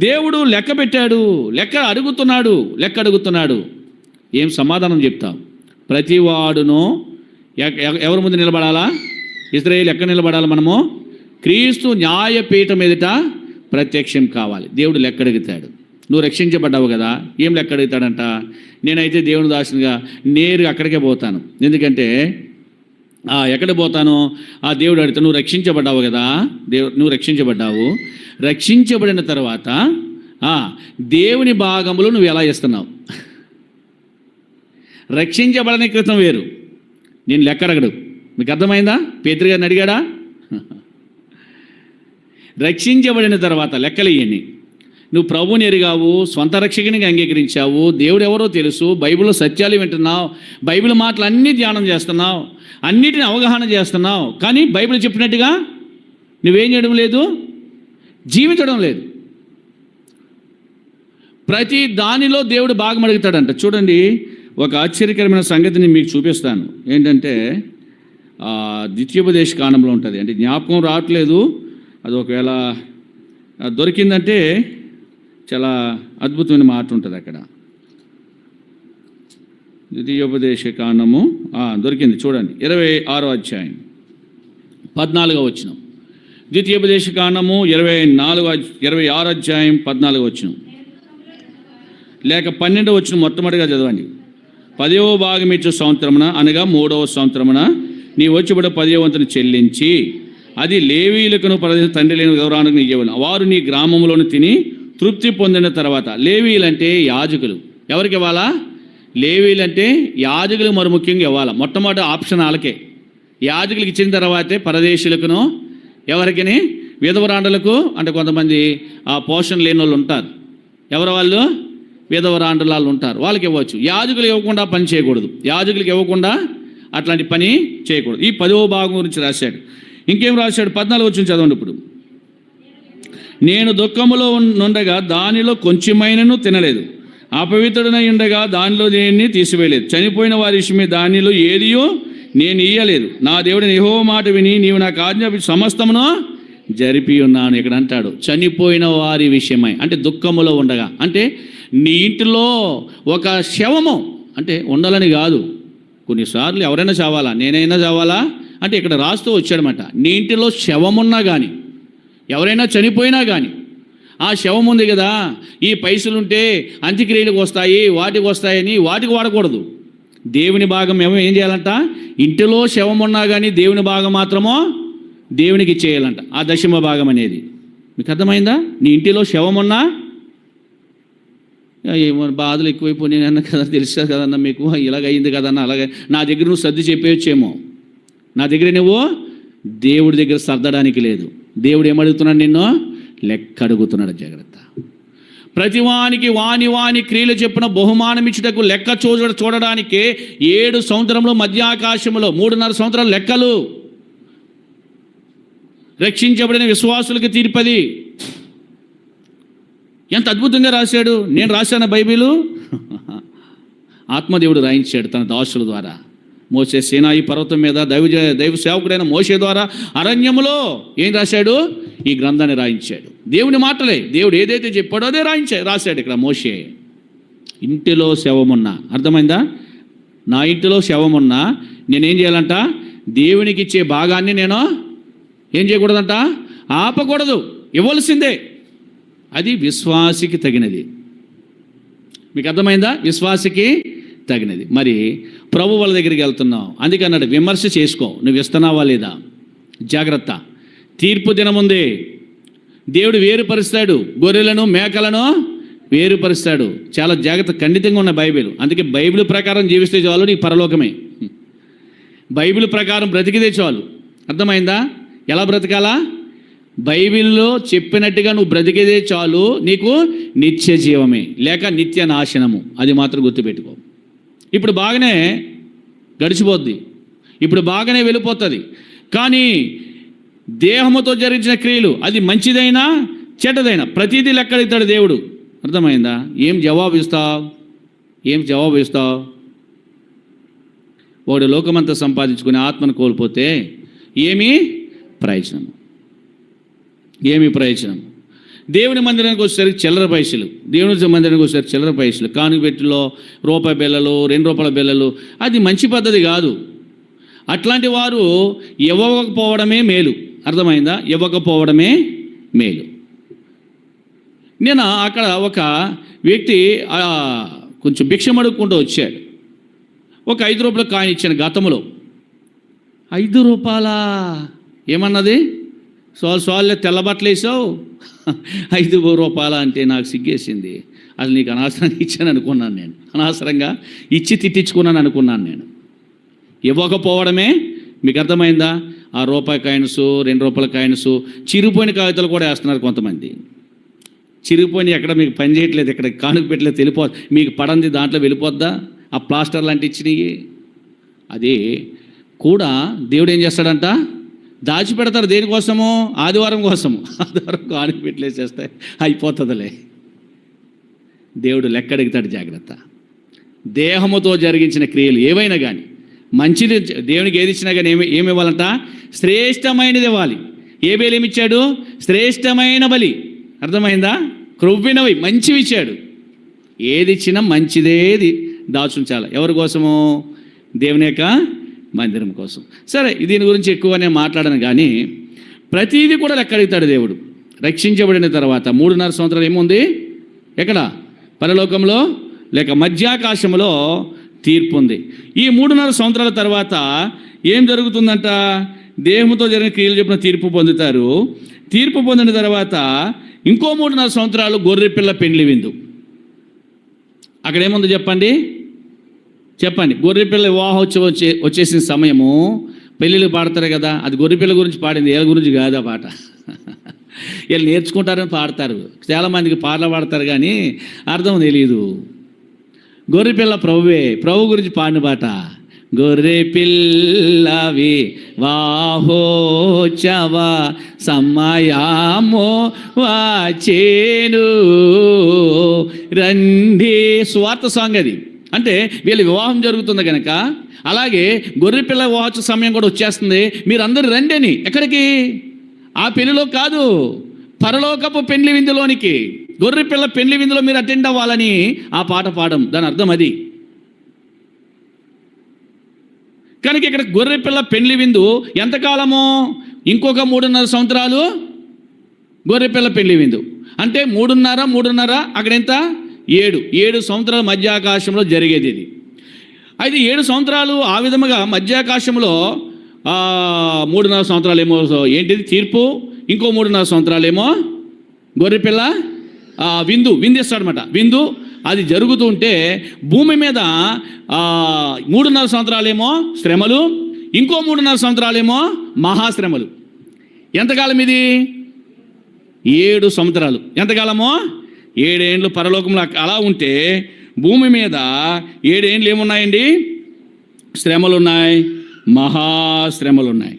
S1: దేవుడు లెక్క పెట్టాడు, లెక్క అడుగుతున్నాడు. ఏం సమాధానం చెప్తాం? ప్రతివాడును ఎవరి ముందు నిలబడాలా? ఇశ్రాయేలు ఎక్కడ నిలబడాలి? మనము క్రీస్తు న్యాయపీఠం ఎదుట ప్రత్యక్షం కావాలి. దేవుడు లెక్క అడుగుతాడు. నువ్వు రక్షించబడ్డావు కదా, ఏం లెక్క అడుగుతాడంట? నేనైతే దేవుని దాసునిగా నేరుగా అక్కడికే పోతాను. ఎందుకంటే ఎక్కడికి పోతాను? ఆ దేవుడు అడిగితే నువ్వు రక్షించబడ్డావు కదా, నువ్వు రక్షించబడిన తర్వాత దేవుని భాగములు నువ్వు ఎలా ఇస్తున్నావు? రక్షించబడని క్రితం వేరు. నేను లెక్క అడగడు. మీకు అర్థమైందా? పేతురు గారిని అడిగాడా? రక్షించబడిన తర్వాత లెక్కలు ఇవన్నీ. నువ్వు ప్రభువుని ఎరిగావు, స్వంత రక్షకునిగా అంగీకరించావు, దేవుడు ఎవరో తెలుసు, బైబిల్లో సత్యాలు వింటున్నావు, బైబిల్ మాటలు అన్నీ ధ్యానం చేస్తున్నావు, అన్నిటిని అవగాహన చేస్తున్నావు. కానీ బైబిల్ చెప్పినట్టుగా నువ్వేం చేయడం లేదు, జీవించడం లేదు. ప్రతి దానిలో దేవుడు భాగం అడుగుతాడంట. చూడండి, ఒక ఆశ్చర్యకరమైన సంగతిని మీకు చూపిస్తాను. ఏంటంటే ద్వితీయోపదేశ కాండంలో ఉంటుంది. అంటే జ్ఞాపకం రావట్లేదు, అది ఒకవేళ దొరికిందంటే చాలా అద్భుతమైన మాట ఉంటుంది అక్కడ. ద్వితీయోపదేశ కాండము దొరికింది. చూడండి, 26వ అధ్యాయం 14వ వచనం. ద్వితీయోపదేశ కాండము 26వ అధ్యాయం 14వ వచనం లేక 12వ వచనం మొట్టమొదటిగా చదవండి. 10వ భాగం ఇచ్చే సంవత్సరమున అనగా 3వ సంవత్సరమున నీ వచ్చుబడి 10వ వంతును చెల్లించి అది లేవీయులకును తండ్రి లేని గౌరవానికి ఇవ్వను. వారు నీ గ్రామంలోను తిని తృప్తి పొందిన తర్వాత. లేవీయులంటే యాజకులు. ఎవరికి ఇవ్వాలా? లేవీయులంటే యాజకులు మరి ముఖ్యంగా ఇవ్వాలా. మొట్టమొదటి ఆప్షన్ వాళ్ళకే. యాజకులకు ఇచ్చిన తర్వాతే పరదేశులకును, ఎవరికి? విధవరాండలకు. అంటే కొంతమంది పోషణ లేని వాళ్ళు ఉంటారు. ఎవరు వాళ్ళు? విధవరాండలాలు ఉంటారు, వాళ్ళకి ఇవ్వచ్చు. యాజకులు ఇవ్వకుండా పని చేయకూడదు. యాజకులకు ఇవ్వకుండా అట్లాంటి పని చేయకూడదు. ఈ 10వ భాగం గురించి రాశాడు. ఇంకేం రాశాడు? 14 వచనం చదవండి. ఇప్పుడు నేను దుఃఖములో ఉండగా దానిలో కొంచెమైనను తినలేదు, అపవిత్రుడనై ఉండగా దానిలో దేన్ని తీసివేయలేదు, చనిపోయిన వారి విషయమే దానిలో ఏదియో నేను ఇయ్యలేదు. నా దేవుడిని యెహోవా మాట విని నీవు నాకు ఆజ్ఞాపించి సమస్తమును జరిపి ఉన్నాను. ఇక్కడ అంటాడు చనిపోయిన వారి విషయమై. అంటే దుఃఖములో ఉండగా, అంటే నీ ఇంటిలో ఒక శవము, అంటే ఉండాలని కాదు. కొన్నిసార్లు ఎవరైనా చావాలా, నేనైనా చావాలా అంటే ఇక్కడ రాస్తూ వచ్చాడనమాట. నీ ఇంటిలో శవమున్నా కానీ, ఎవరైనా చనిపోయినా కానీ, ఆ శవం ఉంది కదా, ఈ పైసలుంటే అంత్యక్రియలకు వస్తాయి, వాటికి వస్తాయని వాటికి వాడకూడదు. దేవుని భాగం ఏం చేయాలంట? ఇంటిలో శవం ఉన్నా కానీ దేవుని భాగం మాత్రమో దేవునికి చేయాలంట. ఆ దశమ భాగం అనేది మీకు అర్థమైందా? నీ ఇంటిలో శవం ఉన్నా, ఏమో బాధలు ఎక్కువైపోయినాయి అన్న కదా, తెలుసా కదన్నా మీకు, ఇలాగైంది కదన్నా, అలాగే నా దగ్గర నువ్వు సర్ది చెప్పేయచ్చేమో. నా దగ్గర నువ్వు దేవుడి దగ్గర సర్దడానికి లేదు. దేవుడు ఏమడుగుతున్నాడు? నిన్ను లెక్క అడుగుతున్నాడు. జాగ్రత్త. ప్రతివానికి వాని క్రియలు చెప్పిన బహుమానం ఇచ్చుటకు లెక్క చూడడానికే 7 సంవత్సరంలో మధ్యాకాశంలో 3.5 సంవత్సరాలు లెక్కలు. రక్షించబడిన విశ్వాసులకు తీర్పది. ఎంత అద్భుతంగా రాశాడు. నేను రాశాను బైబిలు. ఆత్మదేవుడు రాయించాడు తన దాసుల ద్వారా. మోసే సీనాయి పర్వతం మీద దైవ సేవకుడైన మోసే ద్వారా అరణ్యములో ఏం రాశాడు? ఈ గ్రంథాన్ని రాయించాడు. దేవుని మాటలే, దేవుడు ఏదైతే చెప్పాడో అదే రాశాడు ఇక్కడ మోసే. ఇంటిలో శవమున్నా, అర్థమైందా? నా ఇంటిలో శవమున్నా నేనేం చేయాలంట? దేవునికి ఇచ్చే భాగాన్ని నేను ఏం చేయకూడదంట? ఆపకూడదు, ఇవ్వాల్సిందే. అది విశ్వాసికి తగినది. మీకు అర్థమైందా? విశ్వాసికి తగినది. మరి ప్రభు వాళ్ళ దగ్గరికి వెళ్తున్నావు, అందుకే అన్నాడు విమర్శ చేసుకో, నువ్వు ఇస్తున్నావా లేదా, జాగ్రత్త. తీర్పు దినముంది. దేవుడు వేరుపరుస్తాడు, గొర్రెలను మేకలను వేరుపరుస్తాడు. చాలా జాగ్రత్త, ఖండితంగా ఉన్న బైబిల్. అందుకే బైబిల్ ప్రకారం జీవిస్తే చాలు, నీకు పరలోకమే. బైబిల్ ప్రకారం బ్రతికితే చాలు. అర్థమైందా? ఎలా బ్రతకాలా? బైబిల్లో చెప్పినట్టుగా నువ్వు బ్రతికితే చాలు, నీకు నిత్య జీవమే, లేక నిత్య నాశనము. అది మాత్రం గుర్తుపెట్టుకో. ఇప్పుడు బాగానే గడిచిపోద్ది, ఇప్పుడు బాగానే వెళ్ళిపోతుంది. కానీ దేహముతో జరిగించిన క్రియలు, అది మంచిదైనా చెడ్డదైనా, ప్రతిదీ లెక్కడిస్తాడు దేవుడు. అర్థమైందా? ఏం జవాబు ఇస్తావు? వాడు లోకమంతా సంపాదించుకుని ఆత్మను కోల్పోతే ఏమి ప్రయోజనం? దేవుని మందిరానికి వచ్చేసరికి చిల్లర పైసలు, దేవుని మందిరానికి వచ్చేసరికి చిల్లర పైసలు, కానుకపెట్టిలో రూపాయి బిళ్ళలు, 2 రూపాయల బిళ్ళలు, అది మంచి పద్ధతి కాదు. అట్లాంటి వారు ఇవ్వకపోవడమే మేలు. అర్థమైందా? ఇవ్వకపోవడమే మేలు. నేను అక్కడ ఒక వ్యక్తి కొంచెం భిక్షం అడుక్కుంటూ వచ్చాడు. ఒక 5 రూపాయల కాయిన్ ఇచ్చాను గతంలో. 5 రూపాయలా? ఏమన్నది? సోళ్ళే తెల్లబట్టలు వేసావు, 5 రూపాయల అంటే నాకు సిగ్గేసింది. అసలు నీకు అనవసరంగా ఇచ్చాను అనుకున్నాను నేను, అనవసరంగా ఇచ్చి తిట్టించుకున్నాను అనుకున్నాను నేను. ఇవ్వకపోవడమే. మీకు అర్థమైందా? ఆ రూపాయి కాయిన్స్, 2 రూపాయల కాయిన్స్, చిరిగిపోయిన కాగితాలు కూడా వేస్తున్నారు కొంతమంది. చిరిగిపోయిన ఎక్కడ మీకు పని చేయట్లేదు, ఎక్కడ కానుక పెట్టలేదు, వెళ్ళిపోద్ది. మీకు పడంది దాంట్లో వెళ్ళిపోద్దా? ఆ ప్లాస్టర్ లాంటి ఇచ్చినవి అది కూడా దేవుడు ఏం చేస్తాడంట? దాచిపెడతారు. దేనికోసము? ఆదివారం కోసము. ఆదివారం కానుక పెట్టలేసేస్తే అయిపోతుందిలే. దేవుడు లెక్కడిగుతాడు. జాగ్రత్త. దేహముతో జరిగించిన క్రియలు ఏవైనా కానీ, మంచిది దేవునికి ఏది ఇచ్చినా కానీ ఏమి ఇవ్వాలంట? శ్రేష్టమైనది ఇవ్వాలి. ఏ బలి ఏమిచ్చాడు? శ్రేష్టమైన బలి. అర్థమైందా? క్రొవ్వినవి మంచివి ఇచ్చాడు. ఏది ఇచ్చినా మంచిదేది దాచుంచాలి. ఎవరి కోసము? దేవుని యొక్క మందిరం కోసం. సరే, దీని గురించి ఎక్కువ నేను మాట్లాడను, కానీ ప్రతీది కూడా లెక్కడుగుతాడు దేవుడు. రక్షించబడిన తర్వాత 3.5 సంవత్సరాలు ఏముంది? ఎక్కడ? పరలోకంలో లేక మధ్యాకాశంలో తీర్పు ఉంది. ఈ 3.5 సంవత్సరాల తర్వాత ఏం జరుగుతుందంట? దేహంతో జరిగిన క్రియలు చెప్పిన తీర్పు పొందుతారు. తీర్పు పొందిన తర్వాత ఇంకో 3.5 సంవత్సరాలు గొర్రెపిల్ల పెండ్లి విందు. అక్కడ ఏముంది చెప్పండి? గొర్రెపిల్ల వివాహోత్సవం వచ్చేసిన సమయము. పెళ్ళిళ్ళు పాడతారు కదా, అది గొర్రెపిల్ల గురించి పాడింది, వీళ్ళ గురించి కాదు ఆ పాట. వీళ్ళు నేర్చుకుంటారని పాడతారు. చాలామందికి పాటలు పాడతారు కానీ అర్థం తెలియదు. గొర్రెపిల్ల ప్రభువే, ప్రభు గురించి పాడిన పాట. గొర్రెపిల్లవి వాహోత్సవ సమయము వచ్చేను రండి. స్వార్థ సాంగ్ అది. అంటే వీళ్ళ వివాహం జరుగుతుంది కనుక, అలాగే గొర్రెపిల్ల వివాహోత్సవ సమయం కూడా వచ్చేస్తుంది, మీరందరూ రండి అని. ఎక్కడికి? ఆ పెళ్లిలో కాదు, పరలోకపు పెళ్లి విందులోనికి. గొర్రెపిల్ల పెళ్లి విందులో మీరు అటెండ్ అవ్వాలని ఆ పాట పాడడం, దాని అర్థం అది. కనుక ఇక్కడ గొర్రెపిల్ల పెళ్లి విందు ఎంతకాలము? ఇంకొక 3.5 సంవత్సరాలు గొర్రెపిల్ల పెళ్లి విందు. అంటే 3.5 అక్కడ ఎంత? 7 సంవత్సరాల మధ్యాకాశంలో జరిగేది ఇది. అయితే 7 సంవత్సరాలు ఆ విధముగా మధ్యాకాశంలో 3.5 సంవత్సరాలు ఏమో ఏంటిది? తీర్పు. ఇంకో 3.5 సంవత్సరాలు ఏమో గొర్రెపిల్ల విందిస్తాడనమాట. విందు అది జరుగుతూ ఉంటే భూమి మీద 3.5 సంవత్సరాలేమో శ్రమలు, ఇంకో 3.5 సంవత్సరాలేమో మహాశ్రమలు. ఎంతకాలం ఇది? 7 సంవత్సరాలు. ఎంతకాలమో? 7 ఏండ్లు పరలోకంలో. అలా ఉంటే భూమి మీద 7 ఏండ్లు ఏమున్నాయండి? శ్రమలున్నాయి, మహాశ్రమలున్నాయి.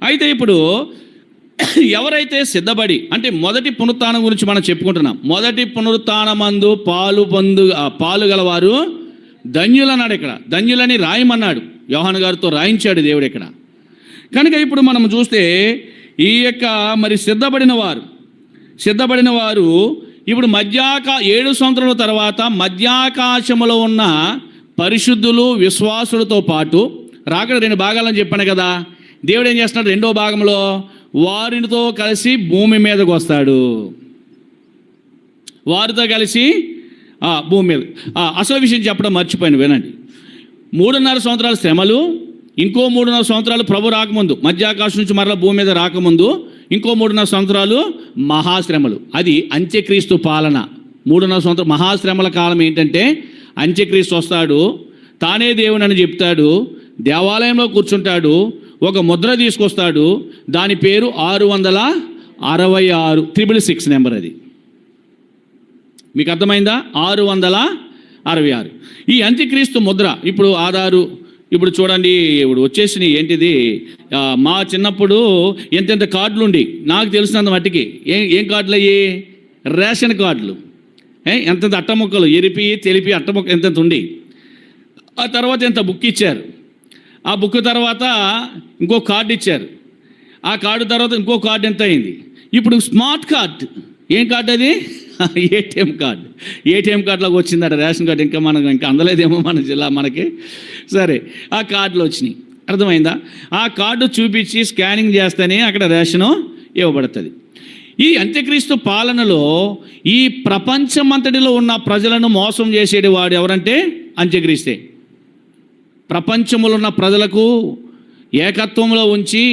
S1: అయితే ఇప్పుడు ఎవరైతే సిద్ధపడి, అంటే మొదటి పునరుత్థానం గురించి మనం చెప్పుకుంటున్నాం. మొదటి పునరుత్థానమందు పాలు గలవారు ధన్యులన్నాడు. ఇక్కడ ధన్యులని రాయమన్నాడు, యోహాను గారితో రాయించాడు దేవుడు ఇక్కడ. కనుక ఇప్పుడు మనం చూస్తే ఈ యొక్క మరి సిద్ధపడిన వారు ఇప్పుడు 7 సంవత్సరాల తర్వాత మధ్యాకాశములో ఉన్న పరిశుద్ధులు విశ్వాసులతో పాటు రాకడ 2 భాగాలని చెప్పాను కదా. దేవుడు ఏం చేస్తున్నాడు? 2వ భాగంలో వారితో కలిసి భూమి మీదకు వస్తాడు. వారితో కలిసి భూమి మీద అసలు విషయం చెప్పడం మర్చిపోయాను, వినండి. 3.5 సంవత్సరాల శ్రమలు, ఇంకో 3.5 సంవత్సరాలు ప్రభు రాకముందు, మధ్యాకాశం నుంచి మరలా భూమి మీద రాకముందు ఇంకో 3.5 సంవత్సరాలు మహాశ్రమలు. అది అంత్యక్రీస్తు పాలన. 3.5 సంవత్సరాలు మహాశ్రమల కాలం ఏంటంటే, అంత్యక్రీస్తు వస్తాడు, తానే దేవుని అని చెప్తాడు, దేవాలయంలో కూర్చుంటాడు, ఒక ముద్ర తీసుకొస్తాడు, దాని పేరు 666, 666 నెంబర్. అది మీకు అర్థమైందా? 666. ఈ అంత్యక్రీస్తు ముద్ర ఇప్పుడు ఆధారు. ఇప్పుడు చూడండి, ఇప్పుడు వచ్చేసినాయి. ఏంటిది? మా చిన్నప్పుడు ఎంతెంత కార్డులు ఉండి, నాకు తెలిసినంత మట్టికి ఏం కార్డులు అయ్యి? రేషన్ కార్డులు. ఎంతెంత అట్టముక్కలు, ఎరిపి తెలిపి అట్టముక్క ఎంతెంత ఉండి, ఆ తర్వాత ఎంత బుక్ ఇచ్చారు, ఆ బుక్ తర్వాత ఇంకో కార్డు ఇచ్చారు, ఆ కార్డు తర్వాత ఇంకో కార్డు ఎంత అయింది. ఇప్పుడు స్మార్ట్ కార్డు. ఏం కార్డు అది? ATM card. ఏటీఎం కార్డులోకి వచ్చిందట రేషన్ కార్డు. ఇంకా అందలేదేమో మన జిల్లా మనకి. సరే, ఆ కార్డులు వచ్చినాయి. అర్థమైందా? ఆ కార్డు చూపించి స్కానింగ్ చేస్తేనే అక్కడ రేషను ఇవ్వబడుతుంది. ఈ అంత్యక్రీస్తు పాలనలో ఈ ప్రపంచమంతటిలో ఉన్న ప్రజలను మోసం చేసేది వాడు ఎవరంటే అంత్యక్రీస్తే. ప్రపంచంలో ఉన్న ప్రజలకు ఏకత్వంలో ఉంచి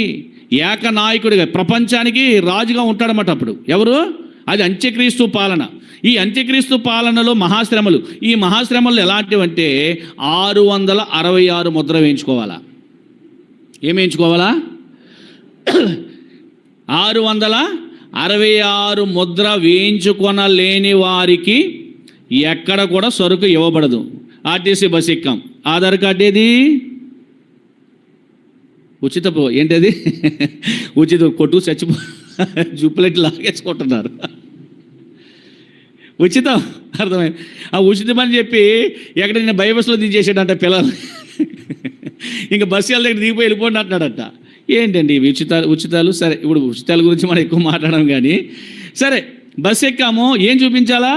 S1: ఏకనాయకుడిగా ప్రపంచానికి రాజుగా ఉంటాడన్నమాట. అప్పుడు ఎవరు? అది అంత్యక్రీస్తు పాలన. ఈ అంత్యక్రీస్తు పాలనలో మహాశ్రమలు. ఈ మహాశ్రమలు ఎలాంటివంటే 666 ముద్ర వేయించుకోవాలా. ఏం వేయించుకోవాలా? 666 ముద్ర వేయించుకొనలేని వారికి ఎక్కడ కూడా సరుకు ఇవ్వబడదు. ఆర్టీసీ బస్ ఎక్కాం, ఆధార్ కార్డు ఏది? ఉచిత ఏంటది? ఉచిత కొట్టు చచ్చిపో జూప్లెట్ లాగేసుకుంటున్నారు. ఉచితం. అర్థమైంది? ఆ ఉచితం అని చెప్పి ఎక్కడైనా బైబస్లో దించేసాడంట పిల్లలు. ఇంకా బస్సు వాళ్ళ దగ్గర దిగిపోయి వెళ్ళిపోండి అంటున్నాడంట. ఏంటండి ఉచితాలు? సరే, ఇప్పుడు ఉచితాల గురించి మనం ఎక్కువ మాట్లాడడం కానీ, సరే బస్సు ఎక్కాము, ఏం చూపించాలా?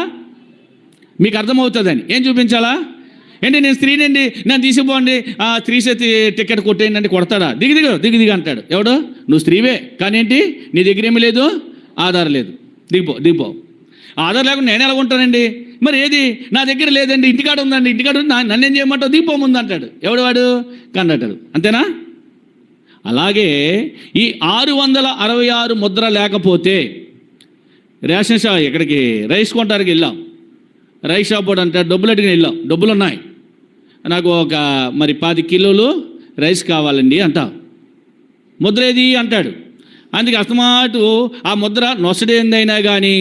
S1: మీకు అర్థమవుతుందని ఏం చూపించాలా? ఏంటి? నేను స్త్రీనండి, నన్ను తీసుకుపోండి, స్త్రీ టికెట్ కొట్టేయండి అంటే కొడతాడా? దిగి అంటాడు. ఎవడు? నువ్వు స్త్రీవే, కానీ ఏంటి నీ దగ్గర ఏమీ లేదు, ఆధార్ లేదు, దిగిపో. ఆధార్ లేకుండా నేను ఎలా ఉంటానండి? మరి ఏది? నా దగ్గర లేదండి, ఇంటికాడ ఉందండి, ఇంటికాడ ఉంది, నన్ను ఏం చేయమంటావు? దిగిపో ముందు అంటాడు. ఎవడు వాడు? కండక్టర్. అంతేనా? అలాగే ఈ 666 ముద్ర లేకపోతే రేషన్ షాప్, ఎక్కడికి రైస్ కొంటానికి వెళ్ళాం, రైస్ షాప్ వాడు అంటాడు డబ్బులు అడిగిన వెళ్ళాం, డబ్బులు ఉన్నాయి, నాకు ఒక 10 కిలోలు రైస్ కావాలండి అంటావు. ముద్ర ఏది అంటాడు. అందుకే అస్తమాటు ఆ ముద్ర నొసడేందైనా కానీ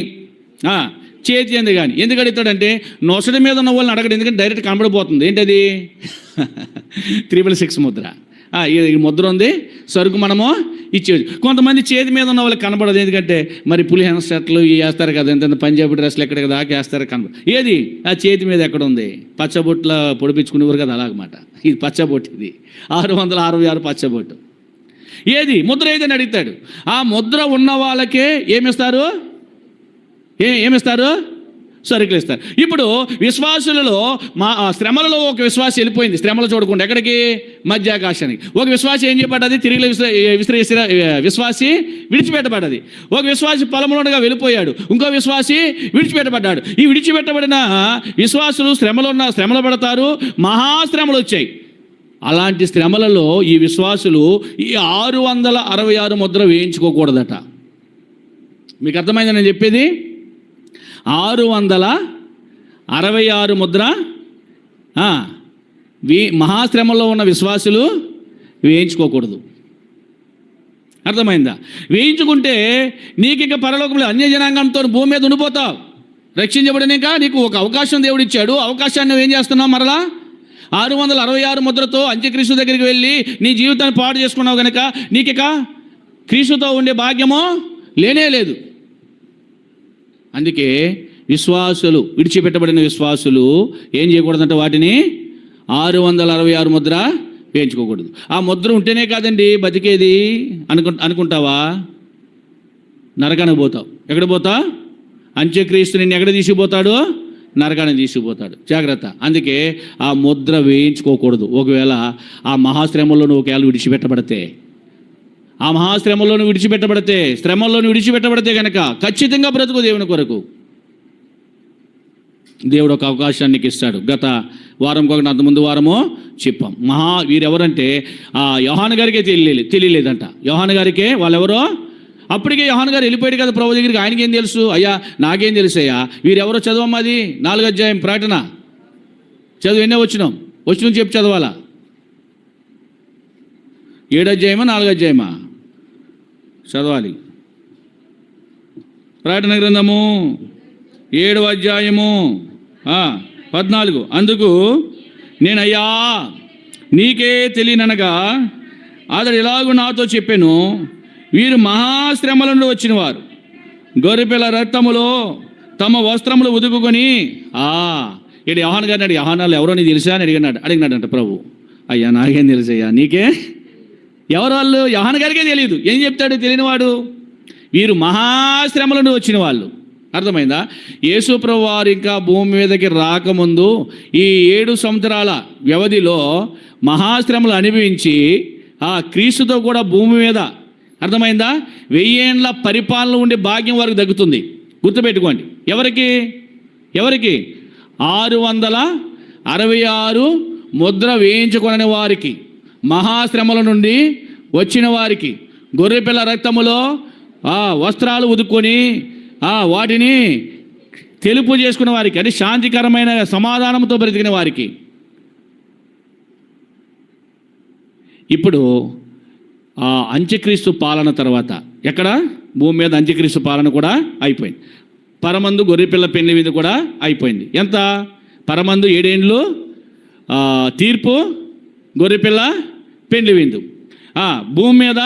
S1: చేతి ఏంది కానీ. ఎందుకు అడుగుతాడంటే నొసడి మీద ఉన్న వాళ్ళని అడగడు, ఎందుకంటే డైరెక్ట్ కనబడిపోతుంది. ఏంటది? 666 ముద్ర. ఈ ముద్ర ఉంది, సరుకు మనము ఇచ్చేది. కొంతమంది చేతి మీద ఉన్న వాళ్ళకి కనబడదు, ఎందుకంటే మరి పులిహెన షర్ట్లు వేస్తారు కదా, ఎంత పంజాబీ డ్రెస్లు ఎక్కడ దాకా వేస్తారు, కనబడదు. ఏది? ఆ చేతి మీద ఎక్కడ ఉంది? పచ్చబొట్ల పొడిపించుకునేవారు కదా, అలాగమాట. ఇది పచ్చబొట్టు. ఇది 666 పచ్చబొట్టు. ఏది? ముద్ర ఏదని అడుగుతాడు. ఆ ముద్ర ఉన్న వాళ్ళకే ఏమిస్తారు? ఏమిస్తారు? సరుకులు ఇస్తారు. ఇప్పుడు విశ్వాసులలో శ్రమలలో ఒక విశ్వాసి వెళ్ళిపోయింది, శ్రమలు చూడకుండా ఎక్కడికి? మధ్యాకాశానికి. ఒక విశ్వాసి ఏం చెప్పబడ్డది? తిరిగి విశ్వాసి విడిచిపెట్టబడ్డది. ఒక విశ్వాసి పొలంలోనగా వెళ్ళిపోయాడు, ఇంకో విశ్వాసి విడిచిపెట్టబడ్డాడు. ఈ విడిచిపెట్టబడిన విశ్వాసులు శ్రమలు పడతారు, మహాశ్రమలు వచ్చాయి. అలాంటి శ్రమలలో ఈ విశ్వాసులు ఈ 666 ముద్ర వేయించుకోకూడదట. మీకు అర్థమైందని నేను చెప్పేది? 666 ముద్ర మహాశ్రమంలో ఉన్న విశ్వాసులు వేయించుకోకూడదు. అర్థమైందా? వేయించుకుంటే నీకు ఇంకా పరలోకంలో అన్య జనాంగంతో భూమి మీద ఉండిపోతావు. రక్షించబడినాక నీకు ఒక అవకాశం దేవుడు ఇచ్చాడు. అవకాశాన్ని నువ్వేం చేస్తున్నావు? మరలా 666 ముద్రతో అంత్యక్రీస్తు దగ్గరికి వెళ్ళి నీ జీవితాన్ని పాడు చేసుకున్నావు కనుక నీకిక క్రీస్తుతో ఉండే భాగ్యమో లేనే లేదు. అందుకే విశ్వాసులు, విడిచిపెట్టబడిన విశ్వాసులు ఏం చేయకూడదంటే వాటిని 666 ముద్ర వేయించుకోకూడదు. ఆ ముద్ర ఉంటేనే కాదండి బతికేది అనుకుంటావా? నరకానికి పోతావు. ఎక్కడ పోతావు? అంత్యక్రీస్తు నిన్ను ఎక్కడ తీసుకుపోతాడు? నరకాన్ని తీసుకుపోతాడు. జాగ్రత్త. అందుకే ఆ ముద్ర వేయించుకోకూడదు. ఒకవేళ ఆ మహాశ్రమంలో నువ్వు ఒకవేళ విడిచిపెట్టబడితే, ఆ మహాశ్రమంలోను విడిచిపెట్టబడితే, శ్రమంలోను విడిచిపెట్టబడితే కనుక ఖచ్చితంగా బ్రతుకు దేవుని కొరకు. దేవుడు ఒక అవకాశాన్ని ఇస్తాడు. గత వారం కాకుండా అంతకుముందు వారము చెప్పాం. వీరెవరంటే యోహాను గారికే తెలియలేదంట. యోహాను గారికే వాళ్ళెవరో అప్పటికే యోహాను గారు వెళ్ళిపోయాడు కదా ప్రభు దగ్గరికి. ఆయనకేం తెలుసు? అయ్యా నాకేం తెలుసు అయ్యా, వీరెవరో చదవమ్మది 4వ అధ్యాయం ప్రకటన చదువు. ఎన్నో వచ్చినాం చెప్పి చదవాలా? 7వ అధ్యాయమా 4వ అధ్యాయమా చదవాలి. ప్రకటన గ్రంథము 7వ అధ్యాయము 14. అందుకు నేనయ్యా నీకే తెలియననగా అతడు ఎలాగూ నాతో చెప్పాను, వీరు మహాశ్రమల నుండి వచ్చిన వారు, గొర్రెపిల్ల రక్తములో తమ వస్త్రములు ఉదుకుకొని. ఇక్కడ యోహాను గారిని అడిగి, యోహానాలు ఎవరో నీకు తెలుసా అని అడిగినాడంట ప్రభు. అయ్యా నాకేం తెలుసయ్యా, నీకే ఎవరు వాళ్ళు? యోహాను గారికే తెలియదు. ఏం చెప్తాడు తెలియనివాడు? వీరు మహాశ్రమల నుండి వచ్చిన వాళ్ళు. అర్థమైందా? యేసు ప్రభు వారు ఇంకా భూమి మీదకి రాకముందు ఈ 7 సంవత్సరాల వ్యవధిలో మహాశ్రమలు అనుభవించి క్రీస్తుతో కూడా భూమి మీద, అర్థమైందా, 1000 ఏండ్ల పరిపాలన ఉండే భాగ్యం వారికి దక్కుతుంది. గుర్తుపెట్టుకోండి. ఎవరికి 666 ముద్ర వేయించుకొనని వారికి, మహాశ్రమల నుండి వచ్చిన వారికి, గొర్రెపిల్ల రక్తములో వస్త్రాలు ఉదుక్కొని వాటిని తెలుపు చేసుకున్న వారికి, అంటే శాంతికరమైన సమాధానంతో బ్రతికిన వారికి. ఇప్పుడు అంత్యక్రీస్తు పాలన తర్వాత ఎక్కడ? భూమి మీద అంత్యక్రీస్తు పాలన కూడా అయిపోయింది. పరమందు గొర్రెపిల్ల పెళ్లి విందు కూడా అయిపోయింది. ఎంత? పరమందు 7 ఏండ్లు తీర్పు, గొర్రెపిల్ల పెళ్లి విందు. భూమి మీద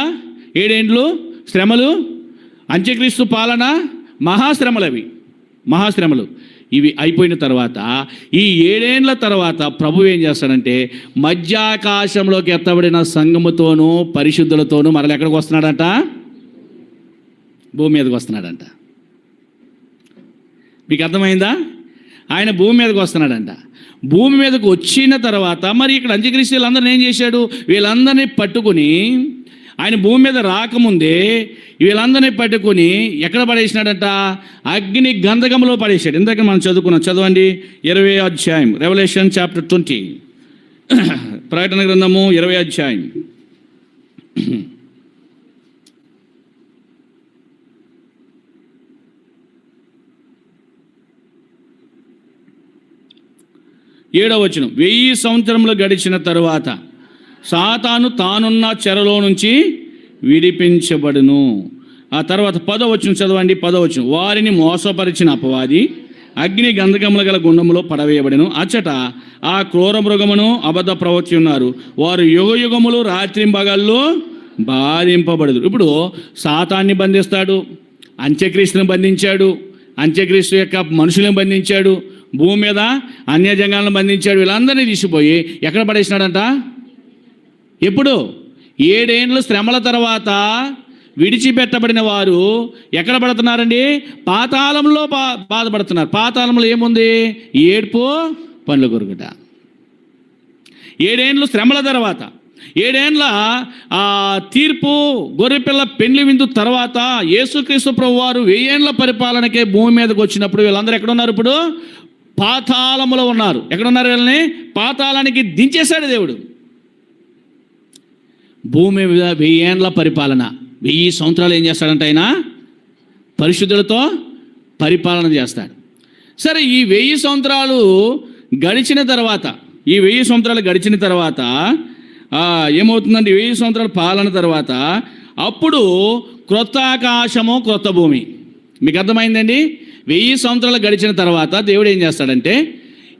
S1: 7 ఏండ్లు శ్రమలు, అంత్యక్రీస్తు పాలన, మహాశ్రమలు ఇవి అయిపోయిన తర్వాత ఈ 7 ఏండ్ల తర్వాత ప్రభు ఏం చేస్తాడంటే మధ్యాకాశంలోకి ఎత్తబడిన సంఘముతోనూ పరిశుద్ధులతోనూ మరల ఎక్కడికి వస్తున్నాడంట? భూమి మీదకి వస్తున్నాడంట. మీకు అర్థమైందా? ఆయన భూమి మీదకి వస్తున్నాడంట. భూమి మీదకి వచ్చిన తర్వాత మరి ఇక్కడ అంత్యక్రీస్తు వీళ్ళందరినీ ఏం చేశాడు? వీళ్ళందరినీ పట్టుకుని, ఆయన భూమి మీద రాకముందే వీళ్ళందరినీ పట్టుకొని ఎక్కడ పడేసినాడంట? అగ్ని గంధకంలో పడేసాడు. ఇందాక మనం చదువుకున్నాం. చదవండి 20వ అధ్యాయం, రెవల్యూషన్ చాప్టర్ 20, ప్రకటన గ్రంథము 20వ అధ్యాయం. ఏడవ వచనం. 1000 సంవత్సరములు గడిచిన తరువాత సాతాను తానున్న చెరలో నుంచి విడిపించబడును. ఆ తర్వాత 10వ వచనం చదవండి. 10వ వచనం. వారిని మోసపరిచిన అపవాది అగ్ని గంధకముల గల గుండములో పడవేయబడెను. అచ్చట ఆ క్రూర మృగమును అబద్ధ ప్రవక్త ఉన్నారు. వారు యుగయుగములు రాత్రింబగళ్ళు బాధింపబడదు. ఇప్పుడు సాతాన్ని బంధిస్తాడు, అంత్యక్రీస్తుని బంధించాడు, అంత్యక్రీస్తు యొక్క మనుషులను బంధించాడు, భూమి మీద అన్యజంగాలను బంధించాడు. వీళ్ళందరినీ తీసిపోయి ఎక్కడ పడేసినాడంట? ఎప్పుడు? 7 ఏండ్ల శ్రమల తర్వాత విడిచిపెట్టబడిన వారు ఎక్కడ పడుతున్నారండి? పాతాళంలో బాధపడుతున్నారు. పాతాళంలో ఏముంది? ఏడ్పు, పండ్లు కొరుకుట. 7 ఏండ్లు శ్రమల తర్వాత, 7 ఏండ్ల తీర్పు, గొర్రెపిల్ల పెళ్లి విందు తర్వాత యేసుక్రీస్తు ప్రభు వారు 1000 ఏండ్ల పరిపాలనకే భూమి మీదకి వచ్చినప్పుడు వీళ్ళందరూ ఎక్కడున్నారు? ఇప్పుడు పాతాళములో ఉన్నారు. ఎక్కడున్నారు? వీళ్ళని పాతాళానికి దించేశాడు దేవుడు. భూమి మీద 1000 ఏండ్ల పరిపాలన, 1000 సంవత్సరాలు ఏం చేస్తాడంటే ఆయన పరిశుద్ధులతో పరిపాలన చేస్తాడు. సరే, ఈ 1000 సంవత్సరాలు గడిచిన తర్వాత, ఈ 1000 సంవత్సరాలు గడిచిన తర్వాత ఏమవుతుందండి? 1000 సంవత్సరాల పాలన తర్వాత అప్పుడు క్రొత్త ఆకాశము, క్రొత్త భూమి. మీకు అర్థమైందండి? 1000 సంవత్సరాలు గడిచిన తర్వాత దేవుడు ఏం చేస్తాడంటే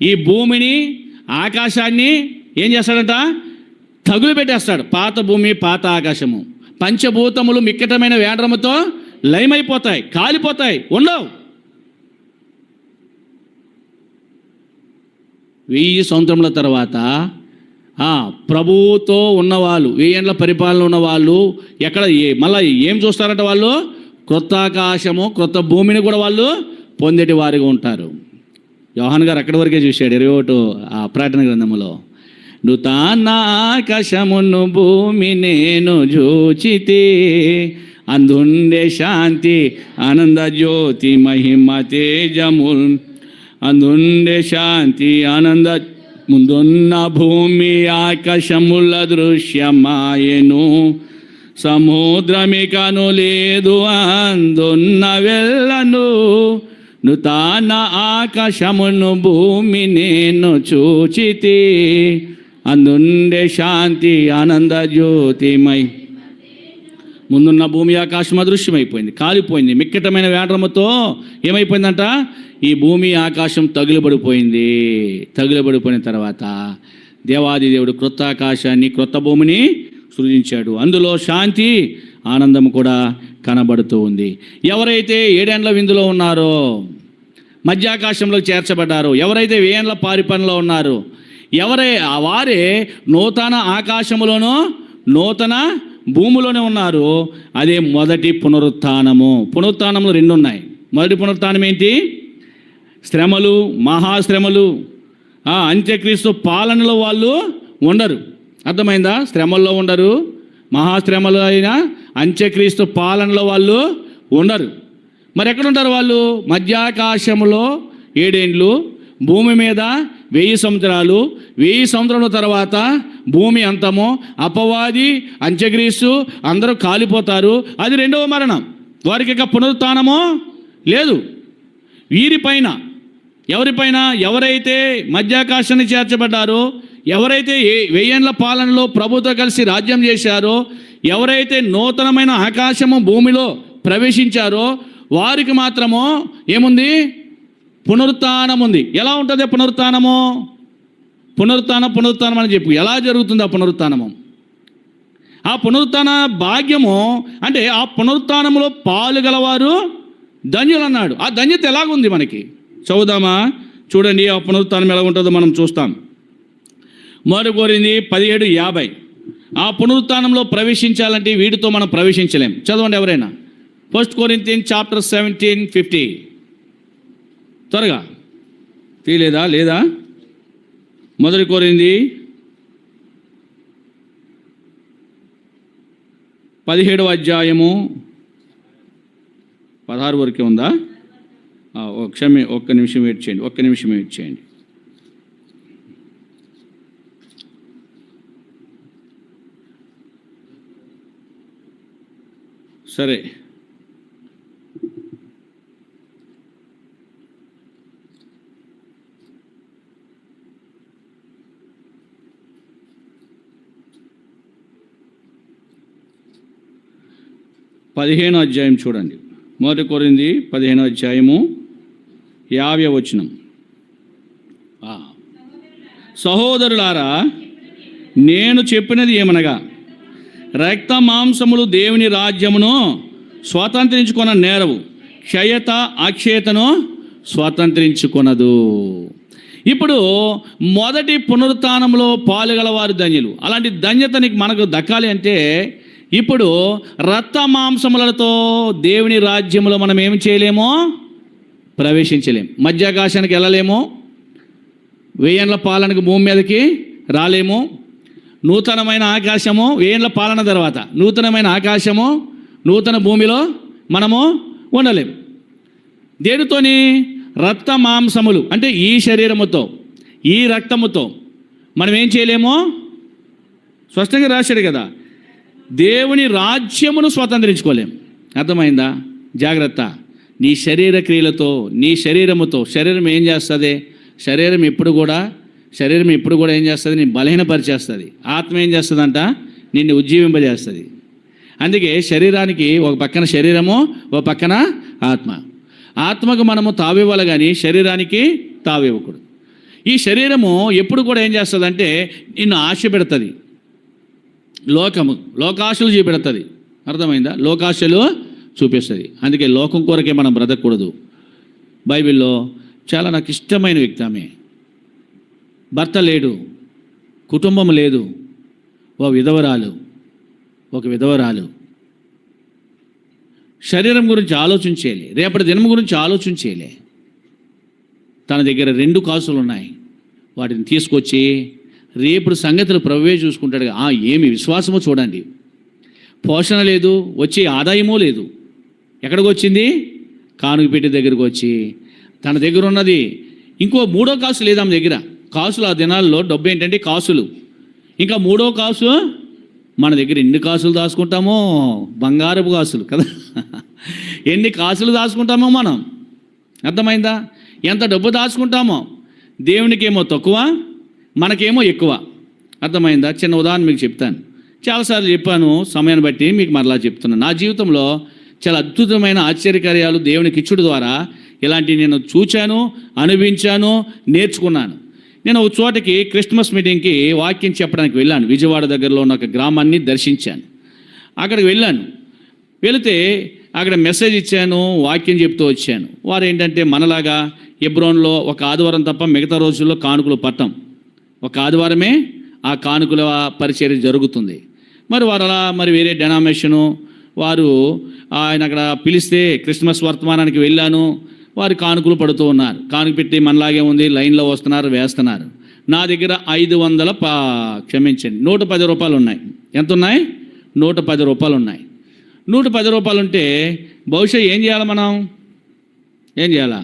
S1: ఈ భూమిని, ఆకాశాన్ని ఏం చేస్తాడంట? తగులు పెట్టేస్తాడు. పాత భూమి, పాత ఆకాశము, పంచభూతములు మిక్కటమైన వేండ్రముతో లయమైపోతాయి, కాలిపోతాయి, ఉండవు. 1000 సంవత్సరముల తర్వాత ప్రభువుతో ఉన్నవాళ్ళు, 1000 ఏండ్ల పరిపాలన ఉన్నవాళ్ళు ఎక్కడ మళ్ళీ ఏం చూస్తారంట? వాళ్ళు క్రొత్త ఆకాశము, క్రొత్త భూమిని కూడా వాళ్ళు పొందేటి వారిగా ఉంటారు. యోహాను గారు అక్కడి వరకే చూశాడు 21 ఆ ప్రకటన గ్రంథములో. నూతన ఆకాశమును భూమి నేను చూచితి, అందుండే శాంతి ఆనంద జ్యోతి మహిమ తేజముల్, అందుండే శాంతి ఆనంద, ముందున్న భూమి ఆకాశముల దృశ్యమాయెను, సముద్రమికను లేదు అందున్న వెళ్ళను, నూతన ఆకాశమును భూమి నేను చూచితి, అందుండే శాంతి ఆనంద జ్యోతిమై. ముందున్న భూమి ఆకాశం అదృశ్యమైపోయింది, కాలిపోయింది. మిక్కటమైన వేటరముతో ఏమైపోయిందంట? ఈ భూమి ఆకాశం తగులబడిపోయింది. తగులబడిపోయిన తర్వాత దేవాది దేవుడు క్రొత్త ఆకాశాన్ని క్రొత్త భూమిని సృజించాడు. అందులో శాంతి ఆనందం కూడా కనబడుతూ ఉంది. ఎవరైతే 7 ఏండ్ల విందులో ఉన్నారో, మధ్యాకాశంలో చేర్చబడ్డారో, ఎవరైతే 1000 ఏండ్ల పారిపనలో ఉన్నారో, వారే నూతన ఆకాశములోనూ నూతన భూమిలోనే ఉన్నారు. అదే మొదటి పునరుత్థానము. పునరుత్థానంలో 2 ఉన్నాయి. మొదటి పునరుత్థానం ఏంటి? శ్రమలు, మహాశ్రమలు. అంత్యక్రీస్తు పాలనలో వాళ్ళు ఉండరు. అర్థమైందా? శ్రమల్లో ఉండరు. మహాశ్రమలు అయినా అంత్యక్రీస్తు పాలనలో వాళ్ళు ఉండరు. మరి ఎక్కడుంటారు వాళ్ళు? మధ్యాకాశములో 7 ఏండ్లు, భూమి మీద 1000 సంవత్సరాలు. 1000 సంవత్సరాల తర్వాత భూమి అంతము, అపవాది అంత్యక్రీస్తు అందరూ కాలిపోతారు. అది 2వ మరణం. వారికి ఇక పునరుత్థానము లేదు. వీరిపైన, ఎవరిపైన? ఎవరైతే మధ్యాకాశాన్ని చేర్చబడ్డారో, ఎవరైతే 1000 ఏండ్ల పాలనలో ప్రభుతో కలిసి రాజ్యం చేశారో, ఎవరైతే నూతనమైన ఆకాశము భూమిలో ప్రవేశించారో, వారికి మాత్రము ఏముంది? పునరుత్థానం ఉంది. ఎలా ఉంటుంది పునరుత్థానము? పునరుత్థానం అని చెప్పు. ఎలా జరుగుతుంది ఆ పునరుత్థానము? ఆ పునరుత్థాన భాగ్యము అంటే ఆ పునరుత్థానములో పాలు గలవారు ధన్యులు అన్నాడు. ఆ ధన్యత ఎలాగుంది మనకి? చదువుదామా? చూడండి ఆ పునరుత్థానం ఎలా ఉంటుందో మనం చూస్తాం. మొదటి కొరింథీ 17:50. ఆ పునరుత్థానంలో ప్రవేశించాలంటే వీటితో మనం ప్రవేశించలేం. చదవండి ఎవరైనా. 1 Corinthians chapter 17:50. త్వరగా తీయలేదా? లేదా? మొదటి కొరింథీ 17వ అధ్యాయము 16 వరకే ఉందా? ఒక్క నిమిషం వెయిట్ చేయండి. సరే, పదిహేనో అధ్యాయం చూడండి. మొదటి కొరింథీ 15వ అధ్యాయము 50వ వచనం. సహోదరులారా, నేను చెప్పినది ఏమనగా, రక్త మాంసములు దేవుని రాజ్యమును స్వాతంత్రించుకొన నేరవు, క్షయత అక్షయతను స్వాతంత్రించుకొనదు. ఇప్పుడు మొదటి పునరుత్థానంలో పాలుగలవారు ధన్యులు. అలాంటి ధన్యతని మనకు దక్కాలి అంటే ఇప్పుడు రక్త మాంసములతో దేవుని రాజ్యములో మనం ఏమి చేయలేమో? ప్రవేశించలేం. మధ్యాకాశానికి వెళ్ళలేము. 1000 ఏండ్ల పాలనకు భూమి మీదకి రాలేము. నూతనమైన ఆకాశము, 1000 ఏండ్ల పాలన తర్వాత నూతనమైన ఆకాశము, నూతన భూమిలో మనము ఉండలేము. దేనితోని? రక్త మాంసములు అంటే ఈ శరీరముతో, ఈ రక్తముతో మనం ఏం చేయలేమో స్పష్టంగా రాశాడు కదా. దేవుని రాజ్యమును స్వతంత్రించుకోలేం. అర్థమైందా? జాగ్రత్త. నీ శరీర క్రియలతో, నీ శరీరముతో, శరీరం ఏం చేస్తుంది? శరీరం ఎప్పుడు కూడా ఏం చేస్తుంది? నీ బలహీనపరిచేస్తుంది. ఆత్మ ఏం చేస్తుందంట? నిన్ను ఉజ్జీవింపజేస్తుంది. అందుకే శరీరానికి ఒక పక్కన శరీరము, ఒక పక్కన ఆత్మ. ఆత్మకు మనము తావివ్వాలి కానీ శరీరానికి తావివ్వకూడదు. ఈ శరీరము ఎప్పుడు కూడా ఏం చేస్తుందంటే నిన్ను ఆశ పెడుతుంది. లోకాశలు చూపెడుతుంది. అర్థమైందా? లోకాశలు చూపిస్తుంది. అందుకే లోకం కొరకే మనం బ్రతకూడదు. బైబిల్లో చాలా నాకు ఇష్టమైన వ్యక్తి ఆమె. భర్త లేడు, కుటుంబం లేదు, ఒక విధవరాలు. శరీరం గురించి ఆలోచించేయాలి, రేపటి దినం గురించి ఆలోచించేయాలి. తన దగ్గర 2 కాసులు ఉన్నాయి. వాటిని తీసుకొచ్చి రేపు సంగతులు ప్రభువే చూసుకుంటాడు. ఏమి విశ్వాసమో చూడండి. పోషణ లేదు, వచ్చే ఆదాయమూ లేదు. ఎక్కడికి వచ్చింది? కానుక పెట్టి దగ్గరికి వచ్చి తన దగ్గర ఉన్నది ఇంకో 3వ కాసు లేదు ఆమె దగ్గర. కాసులు ఆ దినాల్లో డబ్బు ఏంటంటే కాసులు. ఇంకా 3వ కాసు మన దగ్గర ఎన్ని కాసులు దాచుకుంటామో, బంగారపు కాసులు కదా, ఎన్ని కాసులు దాచుకుంటామో మనం. అర్థమైందా? ఎంత డబ్బు దాచుకుంటామో. దేవునికేమో తక్కువ, మనకేమో ఎక్కువ. అర్థమైందా? చిన్న ఉదాహరణ మీకు చెప్తాను. చాలాసార్లు చెప్పాను, సమయాన్ని బట్టి మీకు మరలా చెప్తున్నాను. నా జీవితంలో చాలా అద్భుతమైన ఆశ్చర్యకార్యాలు దేవునికి ఇచ్చుడు ద్వారా ఇలాంటివి నేను చూచాను, అనుభవించాను, నేర్చుకున్నాను. నేను ఒక చోటకి క్రిస్మస్ మీటింగ్కి వాక్యం చెప్పడానికి వెళ్ళాను. విజయవాడ దగ్గరలో ఉన్న ఒక గ్రామాన్ని దర్శించాను. అక్కడికి వెళ్ళాను. వెళితే అక్కడ మెసేజ్ ఇచ్చాను, వాక్యం చెప్తూ వచ్చాను. వారు ఏంటంటే మనలాగా హెబ్రోన్లో ఒక ఆదివారం తప్ప మిగతా రోజుల్లో కానుకలు పట్టం. ఒక ఆదివారమే ఆ కానుకల పరిచర్య జరుగుతుంది. మరి వారు అలా వేరే డెనామినేషను వారు ఆయన అక్కడ పిలిస్తే క్రిస్మస్ వర్తమానానికి వెళ్ళాను. వారు కానుకలు పడుతూ ఉన్నారు. కానుక పెట్టి మనలాగే ఉంది, లైన్లో వస్తున్నారు, వేస్తున్నారు. నా దగ్గర 110 రూపాయలు ఉన్నాయి. ఎంత ఉన్నాయి? 110 రూపాయలు ఉన్నాయి. 110 రూపాయలు ఉంటే బహుశా ఏం చేయాలి మనం? ఏం చేయాలా?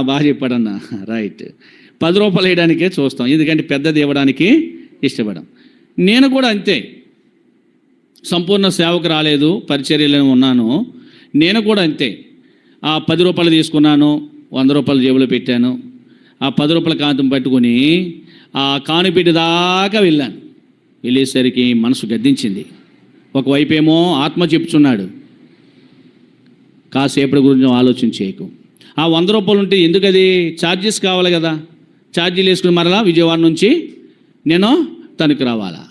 S1: బాగా చెప్పాడన్నా, రైట్. 10 రూపాయలు వేయడానికే చూస్తాం, ఎందుకంటే పెద్దది ఇవ్వడానికి ఇష్టపడం. నేను కూడా అంతే. సంపూర్ణ సేవకు రాలేదు, పరిచర్యలో ఉన్నాను. నేను కూడా అంతే. ఆ 10 రూపాయలు తీసుకున్నాను, 100 రూపాయలు జేబులో పెట్టాను. ఆ 10 రూపాయల కాంతం పట్టుకుని ఆ కానుపెట్టి దాకా వెళ్ళాను. వెళ్ళేసరికి మనసు గద్దించింది. ఒకవైపు ఏమో ఆత్మ చెప్పుచున్నాడు, కాసేపటి గురించి ఆలోచన చేయకు. ఆ 100 రూపాయలు ఉంటే ఎందుకు? అది ఛార్జెస్ కావాలి కదా. ఛార్జీలు వేసుకుని మరలా విజయవాడ నుంచి నేను తనకు రావాలా.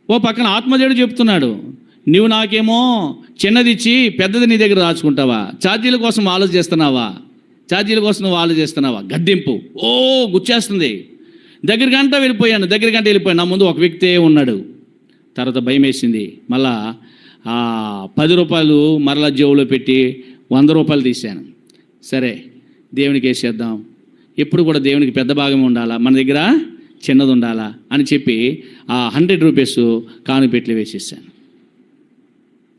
S1: ఓ పక్కన ఆత్మదేవుడు చెప్తున్నాడు, నువ్వు నాకేమో చిన్నది ఇచ్చి పెద్దది నీ దగ్గర దాచుకుంటావా? ఛార్జీల కోసం ఆలోచిస్తున్నావా? ఛార్జీల కోసం నువ్వు ఆలోచిస్తున్నావా? గద్దింపు గుచ్చేస్తుంది. దగ్గరికంటా వెళ్ళిపోయాను. నా ముందు ఒక వ్యక్తే ఉన్నాడు. తర్వాత భయం వేసింది. మళ్ళా ఆ 10 రూపాయలు మరలా జేబులో పెట్టి 100 రూపాయలు తీశాను. సరే, దేవునికి వేసేద్దాం. ఎప్పుడు కూడా దేవునికి పెద్ద భాగం ఉండాలా, మన దగ్గర చిన్నది ఉండాలా అని చెప్పి ఆ 100 రూపీస్ కానుపెట్లు వేసేసాను.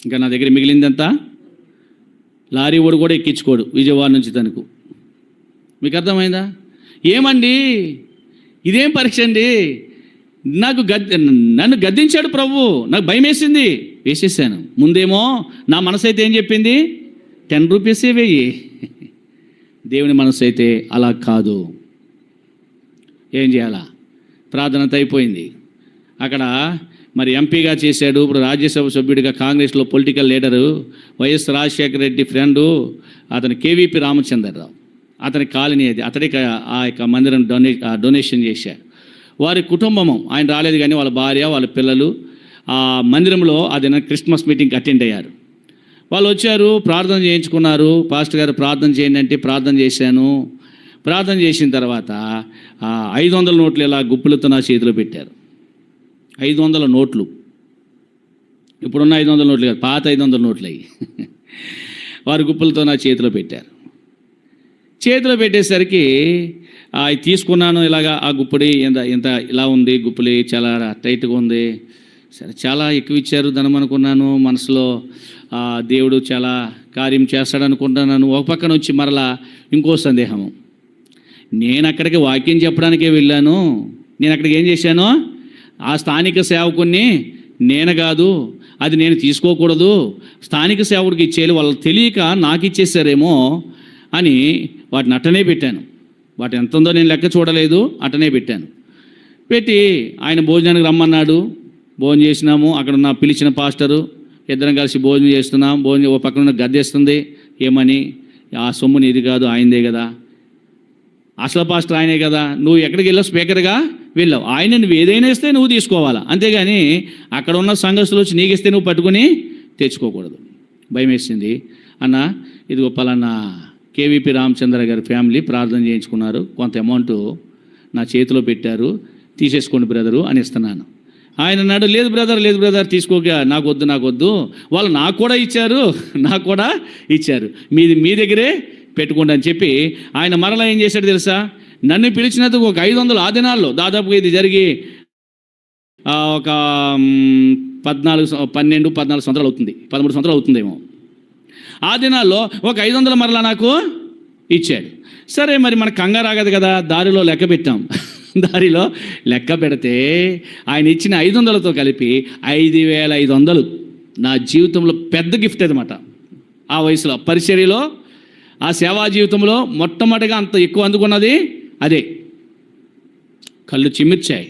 S1: ఇంకా నా దగ్గర మిగిలిందంతా లారీ ఓడు కూడా ఎక్కించుకోడు విజయవాడ నుంచి తనకు. మీకు అర్థమైందా? ఏమండి ఇదేం పరీక్ష అండి? నన్ను గద్దించాడు ప్రభు, నాకు భయం వేసింది, వేసేసాను. ముందేమో నా మనసు అయితే ఏం చెప్పింది? 10 రూపీసే వేయి. దేవుని మనసు అయితే అలా కాదు. ఏం చేయాలా? ప్రార్థన అయిపోయింది. అక్కడ మరి ఎంపీగా చేశాడు, ఇప్పుడు రాజ్యసభ సభ్యుడిగా కాంగ్రెస్లో political leader YS Rajasekhara Reddy friend అతను కేవీపీ రామచంద్రరావు. అతని కాలనీ అది, అతడికి ఆ యొక్క మందిరం డొనేషన్ చేశారు. వారి కుటుంబము, ఆయన రాలేదు కానీ వాళ్ళ భార్య వాళ్ళ పిల్లలు ఆ మందిరంలో అది క్రిస్మస్ మీటింగ్కి అటెండ్ అయ్యారు. వాళ్ళు వచ్చారు, ప్రార్థన చేయించుకున్నారు. పాస్టర్ గారు ప్రార్థన చేయండి అంటే ప్రార్థన చేశాను. ప్రార్థన చేసిన తర్వాత 500 నోట్లు ఇలా గుప్పులతో నా చేతిలో పెట్టారు. 500 నోట్లు, ఇప్పుడున్న 500 నోట్లు కాదు, పాత 500 నోట్లు అయ్యి వారి గుప్పులతో నా చేతిలో పెట్టారు. చేతిలో పెట్టేసరికి తీసుకున్నాను. ఇలాగా ఆ గుప్పడి ఎంత ఇలా ఉంది, గుప్పులి చాలా టైట్గా ఉంది. సరే, చాలా ఎక్కువ ఇచ్చారు ధనం అనుకున్నాను. మనసులో దేవుడు చాలా కార్యం చేస్తాడు అనుకుంటున్నాను. ఒక పక్కన వచ్చి మరలా ఇంకో సందేహము. నేను అక్కడికి వాక్యం చెప్పడానికే వెళ్ళాను. నేను అక్కడికి ఏం చేశాను? ఆ స్థానిక సేవకుని నేను కాదు, అది నేను తీసుకోకూడదు, స్థానిక సేవకుడికి ఇచ్చేయాలి, వాళ్ళు తెలియక నాకు ఇచ్చేసారేమో అని వాటిని అట్టనే పెట్టాను. వాటి ఎంత ఉందో నేను లెక్క చూడలేదు, అట్టనే పెట్టాను. పెట్టి ఆయన భోజనానికి రమ్మన్నాడు. భోజనం చేసినాము. అక్కడ ఉన్న పిలిచిన పాస్టరు ఇద్దరం కలిసి భోజనం చేస్తున్నాం. భోజనం ఓ పక్కన గద్దేస్తుంది. ఏమని? ఆ సొమ్ము నీది కాదు, ఆయనదే కదా, అసలు పాస్టర్ ఆయనే కదా, నువ్వు ఎక్కడికి వెళ్ళావు? స్పీకర్గా వెళ్ళావు, ఆయన నువ్వు ఏదైనా ఇస్తే నువ్వు తీసుకోవాలా, అంతేగాని అక్కడ ఉన్న సంఘస్థులు వచ్చి నీకు ఇస్తే నువ్వు పట్టుకుని తెచ్చుకోకూడదు. భయం వేసింది. అన్న ఇది పలానా కేవీపీ రామచంద్ర గారి ఫ్యామిలీ ప్రార్థన చేయించుకున్నారు, కొంత అమౌంట్ నా చేతిలో పెట్టారు, తీసేసుకోండి బ్రదరు అని ఇస్తున్నాను. ఆయన అన్నాడు, లేదు బ్రదర్ తీసుకోక, నాకు వద్దు, వాళ్ళు నాకు కూడా ఇచ్చారు. మీ దగ్గరే పెట్టుకోండి అని చెప్పి ఆయన మరలా ఏం చేశాడు తెలుసా? నన్ను పిలిచినందుకు ఒక 500 ఆ దినాల్లో, దాదాపుగా ఇది జరిగి ఒక 12 సంవత్సరాలు అవుతుంది, 13 సంవత్సరాలు అవుతుందేమో. ఆ దినాల్లో ఒక 500 మరలా నాకు ఇచ్చాడు. సరే, మరి మనకు కంగారు ఆగదు కదా, దారిలో లెక్క పెట్టాం. దారిలో లెక్క పెడితే ఆయన ఇచ్చిన 500లతో కలిపి 5,500 నా జీవితంలో పెద్ద గిఫ్ట్ అనమాట. ఆ వయసులో పరిచర్యలో, ఆ సేవా జీవితంలో మొట్టమొదటిగా అంత ఎక్కువ అందుకున్నది అదే. కళ్ళు చిమ్మిర్చాయి,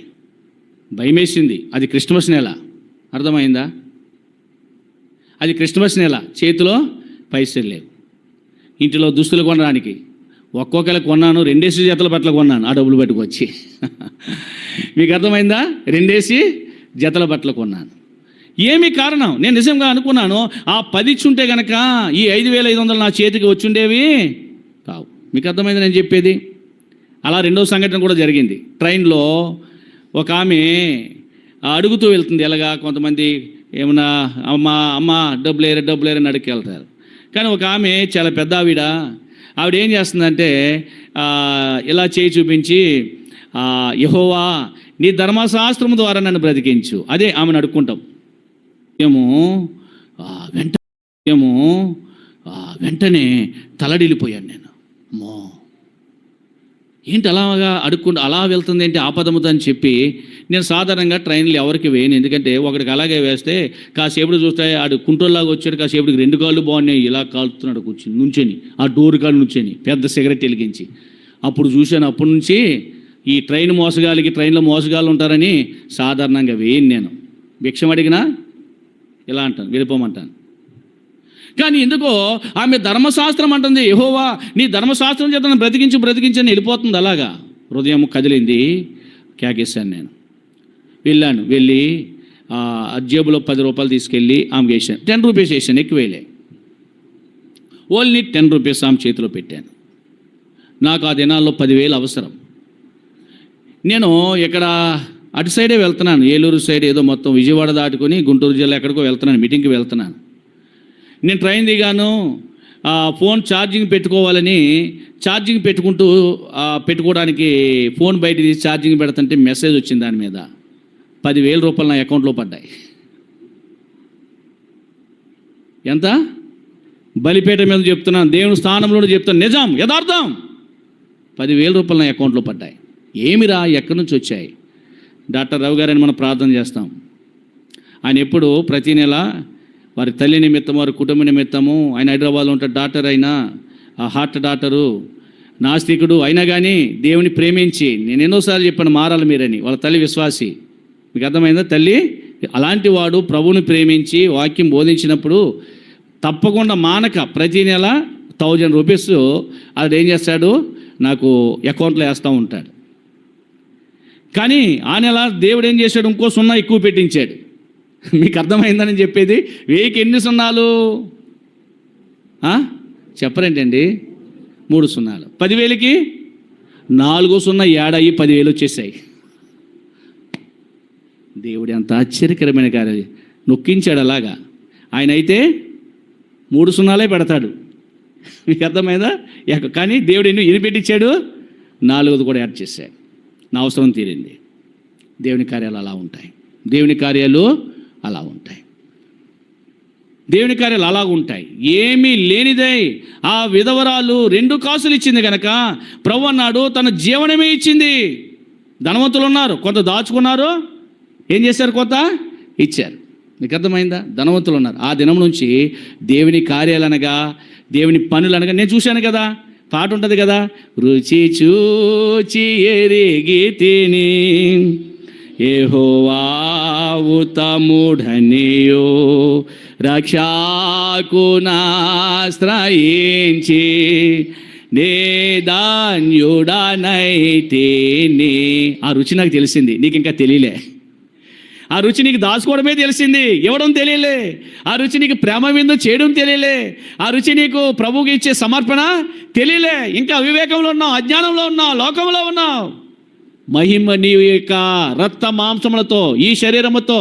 S1: భయమేసింది. అది క్రిస్మస్ నెల, అర్థమైందా? అది క్రిస్మస్ నెల. చేతిలో పైసలు లేవు, ఇంటిలో దుస్తులు కొనడానికి. ఒక్కొక్కరికి కొన్నాను, 2 జతల బట్టలు కొన్నాను ఆ డబ్బులు పట్టుకొచ్చి. మీకు అర్థమైందా? 2 జతల బట్టలు కొన్నాను. ఏమి కారణం? నేను నిజంగా అనుకున్నాను, ఆ 10 ఇచ్చుంటే కనుక ఈ 5,500 నా చేతికి వచ్చుండేవి కావు. మీకు అర్థమైంది నేను చెప్పేది? అలా రెండో సంఘటన కూడా జరిగింది. ట్రైన్లో ఒక ఆమె అడుగుతూ వెళ్తుంది. ఎలాగా కొంతమంది ఏమన్నా అమ్మ డబ్బులేరు అని అడిగి వెళ్తారు. కానీ ఒక ఆమె చాలా పెద్ద ఆవిడ ఏం చేస్తుందంటే ఇలా చేయి చూపించి, యెహోవా నీ ధర్మశాస్త్రము ద్వారా నన్ను బ్రతికించు. అదే ఆమెను అడుక్కుంటాం. వెంటనే తలడిల్లిపోయాను నేను. ఏంటి అలాగా అడుక్కుంటూ అలా వెళ్తుంది ఏంటి ఆపదముతో అని చెప్పి నేను సాధారణంగా ట్రైన్లు ఎవరికి వేయను. ఎందుకంటే ఒకటికి అలాగే వేస్తే కాసేపుడు చూస్తే ఆడు కుంటోల్లాగా వచ్చాడు, కాసేపుడికి 2 కాళ్ళు బాగున్నాయి, ఇలా కాలుతున్నాడు కూర్చుని నుంచొని, ఆ డోర్ కాళ్ళు నుంచొని పెద్ద సిగరెట్ వెలిగించి. అప్పుడు చూశాను, అప్పటి నుంచి ఈ ట్రైన్లో మోసగాళ్ళు ఉంటారని సాధారణంగా వేయను నేను. భిక్షం అడిగినా ఇలా అంటాను, వెళ్ళిపోమంటాను. కానీ ఎందుకో ఆమె ధర్మశాస్త్రం అంటుంది, యెహోవా నీ ధర్మశాస్త్రం చేత నన్ను బ్రతికించని వెళ్ళిపోతుంది. అలాగా హృదయం కదిలింది, కేకేశాను నేను. వెళ్ళి జేబులో 10 రూపాయలు తీసుకెళ్ళి ఆమెకి వేసాను. 10 రూపీస్ వేసాను, ఎక్కువేలే. ఓన్లీ 10 రూపీస్ ఆమె చేతిలో పెట్టాను. నాకు ఆ దినాల్లో 10,000 అవసరం. నేను ఇక్కడ అటు సైడే వెళ్తున్నాను, ఏలూరు సైడ్ ఏదో మొత్తం విజయవాడ దాటుకొని గుంటూరు జిల్లా ఎక్కడికో వెళ్తున్నాను, మీటింగ్కి వెళ్తున్నాను. నేను ట్రైన్ దిగాను, ఫోన్ ఛార్జింగ్ పెట్టుకోవాలని ఛార్జింగ్ పెట్టుకోవడానికి ఫోన్ బయట తీసి ఛార్జింగ్ పెడుతుంటే మెసేజ్ వచ్చింది. దాని మీద 10,000 రూపాయలు నా అకౌంట్లో పడ్డాయి. ఎంత? బలిపేట మీద చెప్తున్నాను, దేవుని స్థానంలో చెప్తాను, నిజం యథార్థం. 10,000 రూపాయలు నా అకౌంట్లో పడ్డాయి. ఏమిరా, ఎక్కడి నుంచి వచ్చాయి? డాక్టర్ రవి గారని మనం ప్రార్థన చేస్తాం. ఆయన ఎప్పుడు ప్రతి నెల వారి తల్లి నిమిత్తం, వారి కుటుంబ నిమిత్తము, ఆయన హైదరాబాద్లో ఉంటాడు, డాక్టర్ అయినా, ఆ హార్ట్ డాక్టరు, నాస్తికుడు అయినా కానీ దేవుని ప్రేమించి, నేను ఎన్నోసార్లు చెప్పాను మారాలి మీరని. వాళ్ళ తల్లి విశ్వాసి. మీకు అర్థమైందా? తల్లి అలాంటి వాడు ప్రభువుని ప్రేమించి వాక్యం బోధించినప్పుడు తప్పకుండా మానక ప్రతి నెల 1,000 రూపీస్ అది ఏం చేస్తాడు, నాకు అకౌంట్లో వేస్తూ ఉంటాడు. కానీ ఆ నెల దేవుడు ఏం చేశాడు, ఇంకో 0 ఎక్కువ పెట్టించాడు. మీకు అర్థమైందని చెప్పేది? 1000కి ఎన్ని సున్నాలు చెప్పరేంటండి? 3 సున్నాలు. 10,000కి 4 సున్నా ఏడయ్యి 10,000 వచ్చేసాయి. దేవుడు ఎంత ఆశ్చర్యకరమైన కార్యం నొక్కించాడు అలాగా. ఆయన అయితే 3 సున్నాలే పెడతాడు. మీకు అర్థమైందా? కానీ దేవుడు ఎన్ని పెట్టించాడు? 4ది కూడా యాడ్ చేశాడు. నా అవసరం తీరింది. దేవుని కార్యాలు అలా ఉంటాయి. దేవుని కార్యాలు అలా ఉంటాయి. దేవుని కార్యాలు అలా ఉంటాయి. ఏమీ లేనిదై ఆ విధవరాలు 2 కాసులు ఇచ్చింది కనుక ప్రభు అన్నాడు తన జీవనమే ఇచ్చింది. ధనవంతులు ఉన్నారు, కొంత దాచుకున్నారు, ఏం చేశారు, కొంత ఇచ్చారు. మీకు అర్థమైందా? ధనవంతులు ఉన్నారు. ఆ దినం నుంచి దేవుని కార్యాలనగా, దేవుని పనులనగా నేను చూశాను కదా, పాట ఉంటుంది కదా, రుచి చూచి ఎరిగి తిని యెహోవా ఉత్తముడనియో రక్షకునాశ్రయించి నే ధాన్యుడనైతిని. ఆ రుచి నాకు తెలిసింది, నీకు ఇంకా తెలియలే. ఆ రుచి నీకు దాచుకోవడమే తెలిసింది, ఇవ్వడం తెలియలే. ఆ రుచి నీకు ప్రేమ విందు చేయడం తెలియలే. ఆ రుచి నీకు ప్రభువుకి ఇచ్చే సమర్పణ తెలియలే. ఇంకా అవివేకంలో ఉన్నావు, అజ్ఞానంలో ఉన్నావు, లోకంలో ఉన్నావు. మహిమ నీ యొక్క రక్త మాంసములతో, ఈ శరీరముతో,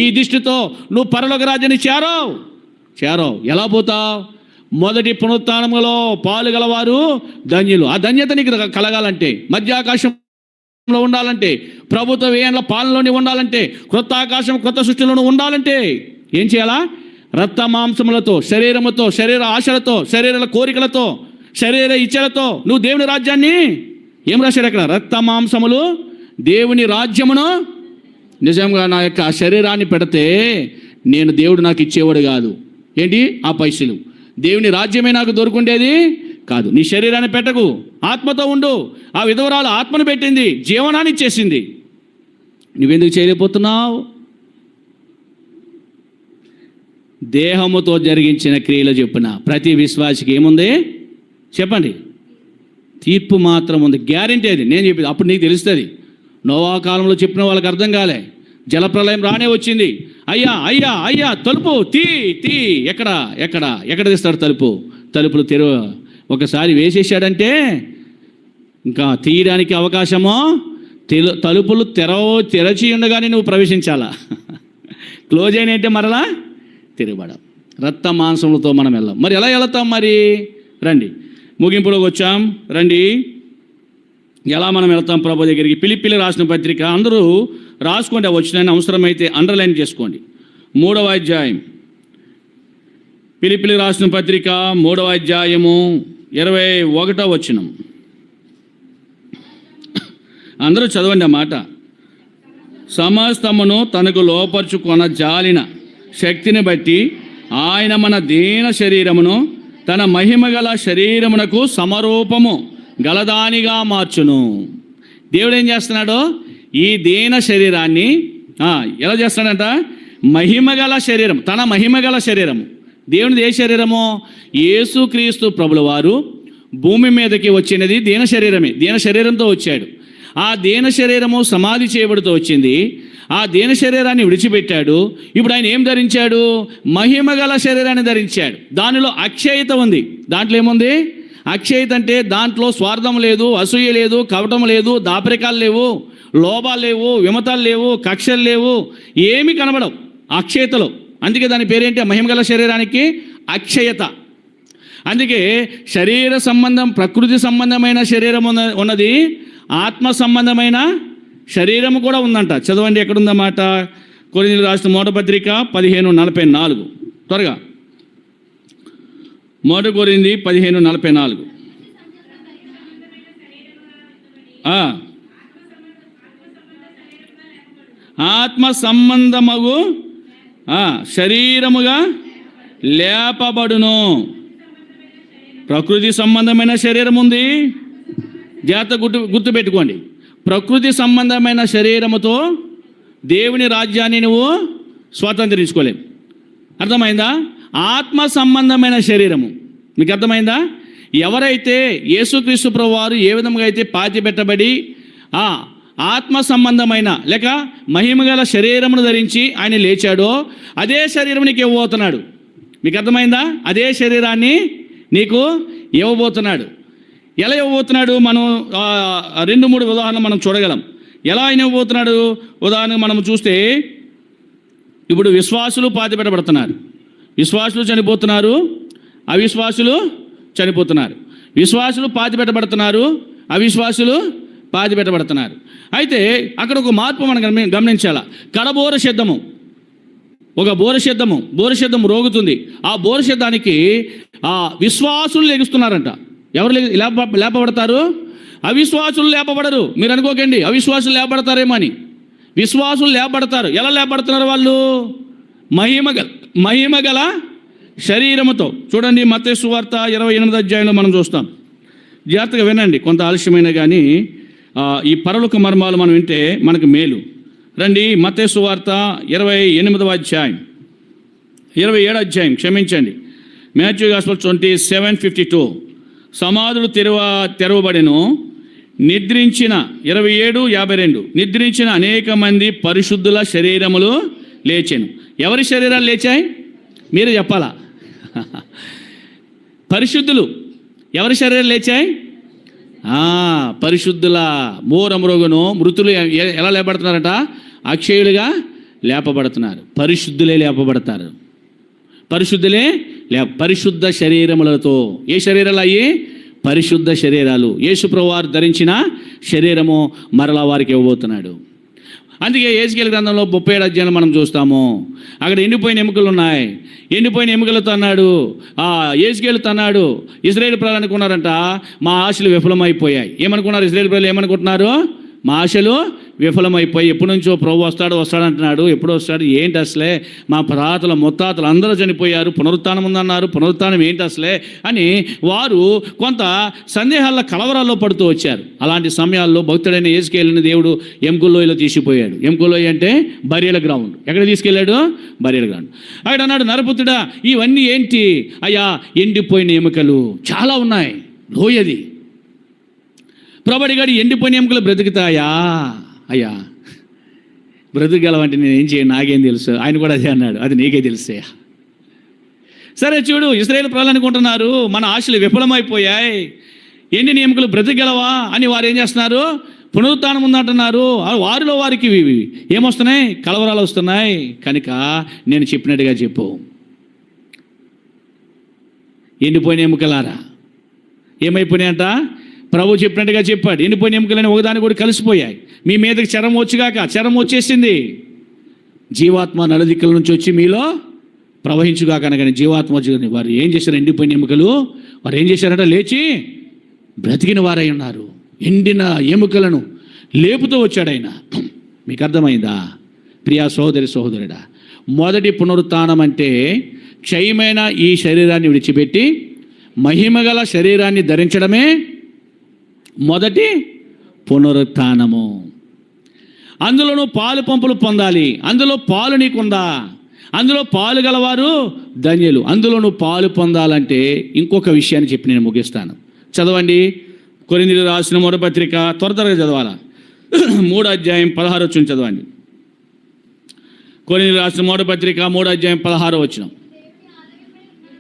S1: ఈ దృష్టితో నువ్వు పరలోక రాజ్యాన్ని చేరవు. ఎలా పోతావు? మొదటి పునరుత్థానములో పాలు గలవారు ధన్యులు. ఆ ధన్యత నీకు కలగాలంటే, మధ్యాకాశంలో ఉండాలంటే, ప్రభుత్వ వేయంలో పాలనలోని ఉండాలంటే, క్రొత్త ఆకాశం క్రొత్త సృష్టిలోనూ ఉండాలంటే ఏం చేయాలా? రక్త మాంసములతో, శరీరముతో, శరీర ఆశలతో, శరీర కోరికలతో, శరీర ఇచ్చలతో నువ్వు దేవుని రాజ్యాన్ని ఏం రాశాడు అక్కడ? రక్త మాంసములు దేవుని రాజ్యమును. నిజంగా నా యొక్క శరీరాన్ని పెడితే నేను దేవుడు నాకు ఇచ్చేవాడు కాదు. ఏంటి? ఆ పైసలు. దేవుని రాజ్యమే నాకు దొరుకుండేది కాదు. నీ శరీరాన్ని పెట్టకు, ఆత్మతో ఉండు. ఆ విధవరాలు ఆత్మను పెట్టింది, జీవనాన్ని ఇచ్చేసింది. నువ్వెందుకు చేయలేకపోతున్నావు? దేహముతో జరిగించిన క్రియలు చెప్పిన ప్రతి విశ్వాసికి ఏముంది చెప్పండి? తీర్పు మాత్రం ఉంది. గ్యారెంటీ అది నేను చెప్పింది. అప్పుడు నీకు తెలుస్తుంది. నోవా కాలంలో చెప్పిన వాళ్ళకి అర్థం కాలే. జలప్రలయం రానే వచ్చింది. అయ్యా అయ్యా అయ్యా తలుపు తీ తీ. ఎక్కడ తీస్తాడు తలుపులు ఒకసారి వేసేసాడంటే ఇంకా తీయడానికి అవకాశమో తలుపులు తెరచి ఉండగానే నువ్వు ప్రవేశించాలా. క్లోజ్ అయినంటే మరలా తిరగబడ. రక్త మాంసములతో మనం వెళ్ళాం. మరి ఎలా వెళతాం? మరి రండి, ముగింపులోకి వచ్చాం. రండి, ఎలా మనం వెళ్తాం ప్రభు దగ్గరికి? ఫిలిప్పీలకు రాసిన పత్రిక అందరూ రాసుకోండి, వచ్చిన అవసరమైతే అండర్లైన్ చేసుకోండి. 3వ అధ్యాయం, ఫిలిప్పీలకు రాసిన పత్రిక 3వ అధ్యాయము 21వ వచనం. అందరూ చదవండి ఆ మాట. సమస్తమును తనకు లోపరుచుకొన జాలిన శక్తిని బట్టి ఆయన మన దీన శరీరమును తన మహిమగల శరీరమునకు సమరూపము గలదానిగా మార్చును. దేవుడు ఏం చేస్తున్నాడు? ఈ దీన శరీరాన్ని ఎలా చేస్తాడంట? మహిమగల శరీరం, తన మహిమగల శరీరము. దేవునిది ఏ శరీరము? యేసుక్రీస్తు ప్రభుల వారు భూమి మీదకి వచ్చినది దీన శరీరమే. దీన శరీరంతో వచ్చాడు. ఆ దీన శరీరము సమాధి చేయబడుతూ వచ్చింది. ఆ దీన శరీరాన్ని విడిచిపెట్టాడు. ఇప్పుడు ఆయన ఏం ధరించాడు? మహిమగల శరీరాన్ని ధరించాడు. దానిలో అక్షయత ఉంది. దాంట్లో ఏముంది? అక్షయత అంటే దాంట్లో స్వార్థం లేదు, అసూయ లేదు, కవటం లేదు, దాపరికాలు లేవు, లోభాలు లేవు, విమతాలు లేవు, కక్షలు లేవు, ఏమీ కనబడవు అక్షయతలో. అందుకే దాని పేరేంటి? మహిమగల శరీరానికి అక్షయత. అందుకే శరీర సంబంధం, ప్రకృతి సంబంధమైన శరీరం ఉన్నది, ఆత్మ సంబంధమైన శరీరము కూడా ఉందంట. చదవండి, ఎక్కడుందన్నమాట? కొరింథీయులకు రాసిన 1వ పత్రిక 15:44. త్వరగా 1 కొరింథీ 15:44. ఆత్మ సంబంధమగు శరీరముగా లేపబడును. ప్రకృతి సంబంధమైన శరీరం ఉంది. జాగ్రత్త గుర్తుపెట్టుకోండి. ప్రకృతి సంబంధమైన శరీరముతో దేవుని రాజ్యాన్ని నువ్వు స్వాతంత్రించుకోలేవు. అర్థమైందా? ఆత్మ సంబంధమైన శరీరము మీకు అర్థమైందా? ఎవరైతే యేసుక్రీస్తు ప్రభువారు ఏ విధంగా అయితే పాతిపెట్టబడి ఆత్మ సంబంధమైన లేక మహిమగల శరీరమును ధరించి ఆయన లేచాడో అదే శరీరం నీకు ఇవ్వబోతున్నాడు. మీకు అర్థమైందా? అదే శరీరాన్ని నీకు ఇవ్వబోతున్నాడు. ఎలా ఇవ్వబోతున్నాడు? మనం 2-3 ఉదాహరణలు మనం చూడగలం. ఎలా ఆయన ఇవ్వబోతున్నాడు? ఉదాహరణ మనం చూస్తే, ఇప్పుడు విశ్వాసులు పాతిపెట్టబడుతున్నారు, విశ్వాసులు చనిపోతున్నారు, అవిశ్వాసులు చనిపోతున్నారు. విశ్వాసులు పాతిపెట్టబడుతున్నారు, అవిశ్వాసులు పాతిపెట్టబడుతున్నారు. అయితే అక్కడ ఒక మార్పు మనం గమనించాలా. కడబోర శబ్దము, ఒక బోర శబ్దము రోగుతుంది. ఆ బోర శబ్దానికి విశ్వాసులు లెగుస్తున్నారంట. ఎవరు లేపబడతారు? అవిశ్వాసులు లేపబడరు. మీరు అనుకోకండి అవిశ్వాసులు లేపబడతారేమో అని. విశ్వాసులు లేపబడతారు. ఎలా లేపబడుతున్నారు వాళ్ళు? మహిమగల శరీరముతో. చూడండి, మత్తయి సువార్త 28వ అధ్యాయంలో మనం చూస్తాం. జాగ్రత్తగా వినండి, కొంత ఆలస్యమైన కానీ ఈ పరలోక మర్మాలు మనం వింటే మనకు మేలు. రండి, మత్తయి సువార్త 28వ అధ్యాయం, 27వ అధ్యాయం, క్షమించండి, మాథ్యూ గాస్పెల్ 27:52. సమాధులు తెరవబడెను, నిద్రించిన 27:52 నిద్రించిన అనేక మంది పరిశుద్ధుల శరీరములు లేచెను. ఎవరి శరీరాలు లేచాయి? మీరే చెప్పాలా? పరిశుద్ధులు ఎవరి శరీరాలు లేచాయి? పరిశుద్ధుల మోరమరోగును మృతులు ఎలా లేపబడుతున్నారట? అక్షయులుగా లేపబడుతున్నారు. పరిశుద్ధులే లేపబడతారు. పరిశుద్ధులే పరిశుద్ధ శరీరములతో. ఏ శరీరాలు అయ్యి? పరిశుద్ధ శరీరాలు. యేసుప్రభువు వారు ధరించిన శరీరము మరలా వారికి ఇవ్వబోతున్నాడు. అందుకే యెహెజ్కేలు గ్రంథంలో 37 అధ్యాయంలో మనం చూస్తాము, అక్కడ ఎండిపోయిన ఎముకలు ఉన్నాయి. ఎండిపోయిన ఎముకలతో అన్నాడు, యెహెజ్కేలు అన్నాడు, ఇశ్రాయేలు ప్రజలు అనుకున్నారంట మా ఆశలు విఫలమైపోయాయి. ఏమనుకున్నారు ఇశ్రాయేలు ప్రజలు? ఏమనుకుంటున్నారు? మా ఆశలు విఫలమైపోయి ఎప్పటి నుంచో ప్రభు వస్తాడంటున్నాడు, ఎప్పుడు వస్తాడు? ఏంటి అసలే? మా తాతల ముత్తాతలు అందరూ చనిపోయారు, పునరుత్థానం ఉందన్నారు, పునరుత్థానం ఏంటి అసలే అని వారు కొంత సందేహాల్లో కలవరాల్లో పడుతూ వచ్చారు. అలాంటి సమయాల్లో భక్తుడైన యెహెజ్కేలుని దేవుడు ఎముకలోయలో తీసుకుపోయాడు. ఎముకలోయ అంటే బరియల గ్రౌండ్. ఎక్కడ తీసుకెళ్ళాడు? బరియల గ్రౌండ్. అక్కడ అన్నాడు, నరపుత్రుడా ఇవన్నీ ఏంటి? అయ్యా ఎండిపోయిన ఎముకలు చాలా ఉన్నాయి, లోయది. ప్రభుడిగాడు ఎండిపోయిన ఎముకలు బ్రతుకుతాయా? అయ్యా బ్రతుకుగలవంటే నేను ఏం చేయను, నాకేం తెలుసు. ఆయన కూడా అదే అన్నాడు, అది నీకే తెలుసే. సరే చూడు, ఇశ్రాయేలు ప్రజలు అనుకుంటున్నారు మన ఆశలు విఫలమైపోయాయి, ఎండిన ఎముకలు బ్రతుకుగలవా అని వారు ఏం చేస్తున్నారు? పునరుత్థానం ఉందంటున్నారు. వారిలో వారికి ఏమొస్తున్నాయి? కలవరాలు వస్తున్నాయి. కనుక నేను చెప్పినట్టుగా చెప్పు. ఎండిపోయిన ఎముకలారా ఏమైపోయినాయంట? ప్రభు చెప్పినట్టుగా చెప్పాడు. ఎండిపోయిన ఎముకలని ఒకదాని కూడా కలిసిపోయాయి. మీ మీదకి చరం వచ్చిగాక, చరం వచ్చేసింది. జీవాత్మ నలుదిక్కుల నుంచి వచ్చి మీలో ప్రవహించుగాక అనగానే జీవాత్మ వచ్చి వారు ఏం చేశారు? ఎండిపోయిన ఎముకలు వారు ఏం చేశారంట? లేచి బ్రతికిన వారై ఉన్నారు. ఎండిన ఎముకలను లేపుతూ వచ్చాడు ఆయన. మీకు అర్థమైందా ప్రియా సహోదరి సహోదరుడా? మొదటి పునరుత్థానం అంటే క్షయమైన ఈ శరీరాన్ని విడిచిపెట్టి మహిమగల శరీరాన్ని ధరించడమే మొదటి పునరుత్థానము. అందులోనూ పాలు పంపులు పొందాలి. అందులో పాలు నీకుందా? అందులో పాలు గలవారు ధన్యులు. అందులోనూ పాలు పొందాలంటే ఇంకొక విషయాన్ని చెప్పి నేను ముగిస్తాను. చదవండి, కొరింథీయులకు రాసిన మొదటి పత్రిక, త్వరగా చదవాలా, 3వ అధ్యాయం 16వ వచనం చదవండి. కొరింథీయులకు రాసిన మొదటి పత్రిక 3వ అధ్యాయం 16వ వచనం.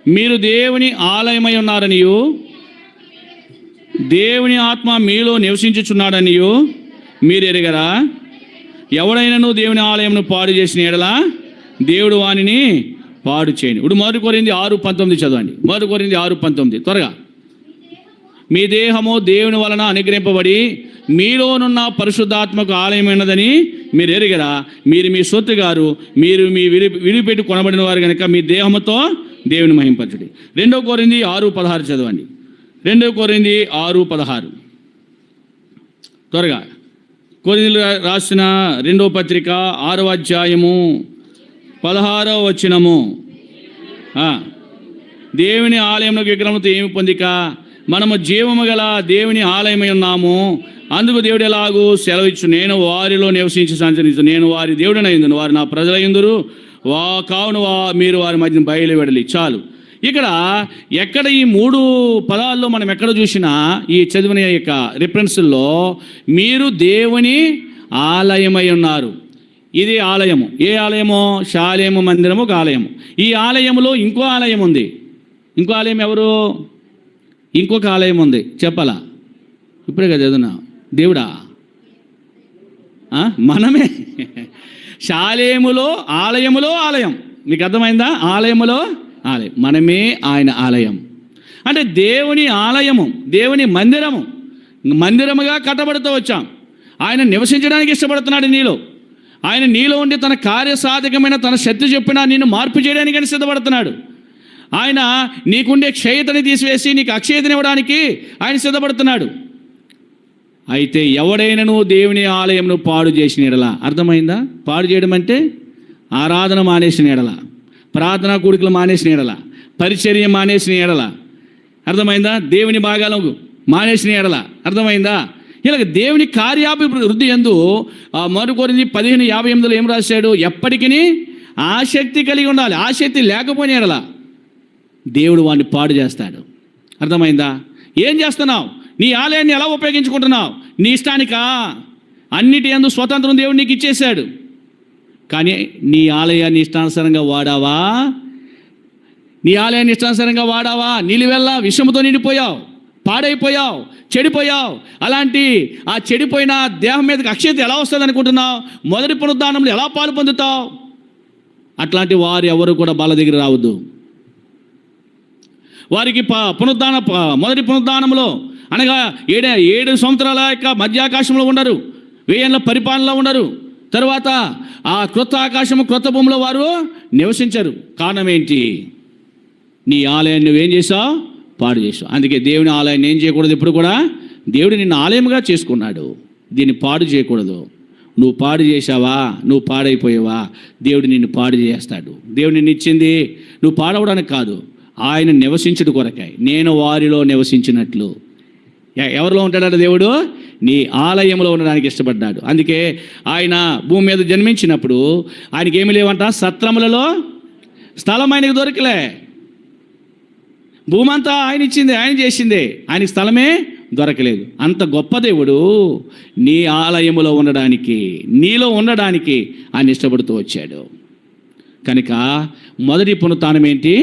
S1: మీరు దేవుని ఆలయమై ఉన్నారనియు దేవుని ఆత్మ మీలో నివసించుచున్నాడనియు మీరు ఎరగరా? ఎవడైనాను దేవుని ఆలయంను పాడు చేసిన ఎడల దేవుడు వానిని పాడు చేయని. ఇప్పుడు 1 కొరింథీ 6:19 చదవండి. 1 కొరింథీ 6:19 త్వరగా. మీ దేహము దేవుని వలన అనుగ్రహింపబడి మీలోనున్న పరిశుద్ధాత్మకు ఆలయమైనదని మీరు ఎరగరా? మీరు మీ సొత్తు గారు, మీరు మీ విడిపెట్టి కొనబడిన వారు కనుక మీ దేహముతో దేవుని మహింపరచుడి. 2 కొరింథీ 6:16 చదవండి. 2 కొరింథీ 6:16 త్వరగా. కొరింథీయులకు రాసిన 2వ పత్రిక 6వ అధ్యాయము 16వ వచనము. దేవుని ఆలయంలో విగ్రహంతో ఏమి పొందిక? మనము జీవము గల దేవుని ఆలయమై ఉన్నాము. అందుకు దేవుడు ఎలాగూ సెలవిచ్చు, నేను వారిలో నివసించి సంచరించు, నేను వారి దేవుడినైందును, వారు నా ప్రజలైందురు, కావున మీరు వారి మధ్యన బయలు వెడలి. చాలు. ఇక్కడ ఎక్కడ ఈ 3 పదాల్లో మనం ఎక్కడ చూసినా ఈ చదివిన యొక్క రిఫరెన్స్లో మీరు దేవుని ఆలయమై ఉన్నారు. ఇది ఆలయము. ఏ ఆలయము? శాలేము మందిరము ఒక ఆలయము. ఈ ఆలయములో ఇంకో ఆలయం ఉంది. ఇంకో ఆలయం ఎవరు? ఇంకొక ఆలయం ఉంది. చెప్పాలా? ఇప్పుడే కదా చదువునా? దేవుడా? మనమే. శాలేములో ఆలయములో ఆలయం. మీకు అర్థమైందా? ఆలయములో ఆలయం, మనమే ఆయన ఆలయం. అంటే దేవుని ఆలయము, దేవుని మందిరము, మందిరముగా కట్టబడుతూ వచ్చాం. ఆయన నివసించడానికి ఇష్టపడుతున్నాడు నీలో. ఆయన నీలో ఉండి తన కార్యసాధకమైన తన శక్తి చెప్పినా నిన్ను మార్పు చేయడానికి సిద్ధపడుతున్నాడు. ఆయన నీకుండే క్షయతని తీసివేసి నీకు అక్షయతని ఇవ్వడానికి ఆయన సిద్ధపడుతున్నాడు. అయితే ఎవడైనాను దేవుని ఆలయంను పాడు చేసిన ఎడల, అర్థమైందా? పాడు చేయడం అంటే ఆరాధన మానేసిన ఎడల, ప్రార్థనా కూడికలు మానేసిన ఎడల, పరిచర్య మానేసిన ఎడల, అర్థమైందా? దేవుని భాగాలకు మానేసిన ఎడల, అర్థమైందా? ఇలాగ దేవుని కార్యాభివృద్ధి యందు 1 కొరింథీ 15:58 ఏం రాశాడు? ఎప్పటికీ ఆసక్తి కలిగి ఉండాలి. ఆసక్తి లేకపోయిన ఎడల దేవుడు వాడిని పాడు చేస్తాడు. అర్థమైందా? ఏం చేస్తున్నావు? నీ ఆలయాన్ని ఎలా ఉపయోగించుకుంటున్నావు? నీ ఇష్టానికా? అన్నిటి యందు స్వతంత్రం దేవుడు నీకు ఇచ్చేశాడు. కానీ నీ ఆలయాన్ని ఇష్టానుసారంగా వాడావా? నీ ఆలయాన్ని ఇష్టానుసారంగా వాడావా? నిలువెల్లా విషముతో నిండిపోయావు, పాడైపోయావు, చెడిపోయావు. అలాంటి ఆ చెడిపోయిన దేహం మీదకి అక్షయత ఎలా వస్తుంది అనుకుంటున్నావు? మొదటి పునరుద్ధానంలో ఎలా పాలు పొందుతావు? అట్లాంటి వారు ఎవరు కూడా బాల దగ్గర రావద్దు. వారికి మొదటి పునరుద్ధానంలో అనగా 7 సంవత్సరాల యొక్క మధ్యాకాశంలో ఉండరు, 1000 ఏళ్ల పరిపాలనలో ఉండరు. తర్వాత ఆ క్రొత్త ఆకాశము క్రొత్త భూమిలో వారు నివసించరు. కారణం ఏంటి? నీ ఆలయాన్ని నువ్వేం చేసావు? పాడు చేసావు. అందుకే దేవుని ఆలయాన్ని ఏం చేయకూడదు ఎప్పుడు కూడా. దేవుడు నిన్ను ఆలయంగా చేసుకున్నాడు, దీన్ని పాడు చేయకూడదు. నువ్వు పాడు చేశావా, నువ్వు పాడైపోయావా, దేవుడు నిన్ను పాడు చేస్తాడు. దేవుడు నిన్ను ఇచ్చింది నువ్వు పాడవడానికి కాదు, ఆయన నివసించుడు కొరకాయి. నేను వారిలో నివసించినట్లు. ఎవరిలో ఉంటాడట దేవుడు? నీ ఆలయంలో ఉండడానికి ఇష్టపడ్డాడు. అందుకే ఆయన భూమి మీద జన్మించినప్పుడు ఆయనకి ఏమి లేవంట, సత్రములలో స్థలం ఆయనకు దొరకలే. భూమి అంతా ఆయన ఇచ్చింది, ఆయన చేసిందే, ఆయనకి స్థలమే దొరకలేదు. అంత గొప్ప దేవుడు నీ ఆలయములో ఉండడానికి, నీలో ఉండడానికి ఆయన ఇష్టపడుతూ వచ్చాడు. కనుక మొదటి పునరుత్థానం ఏంటి?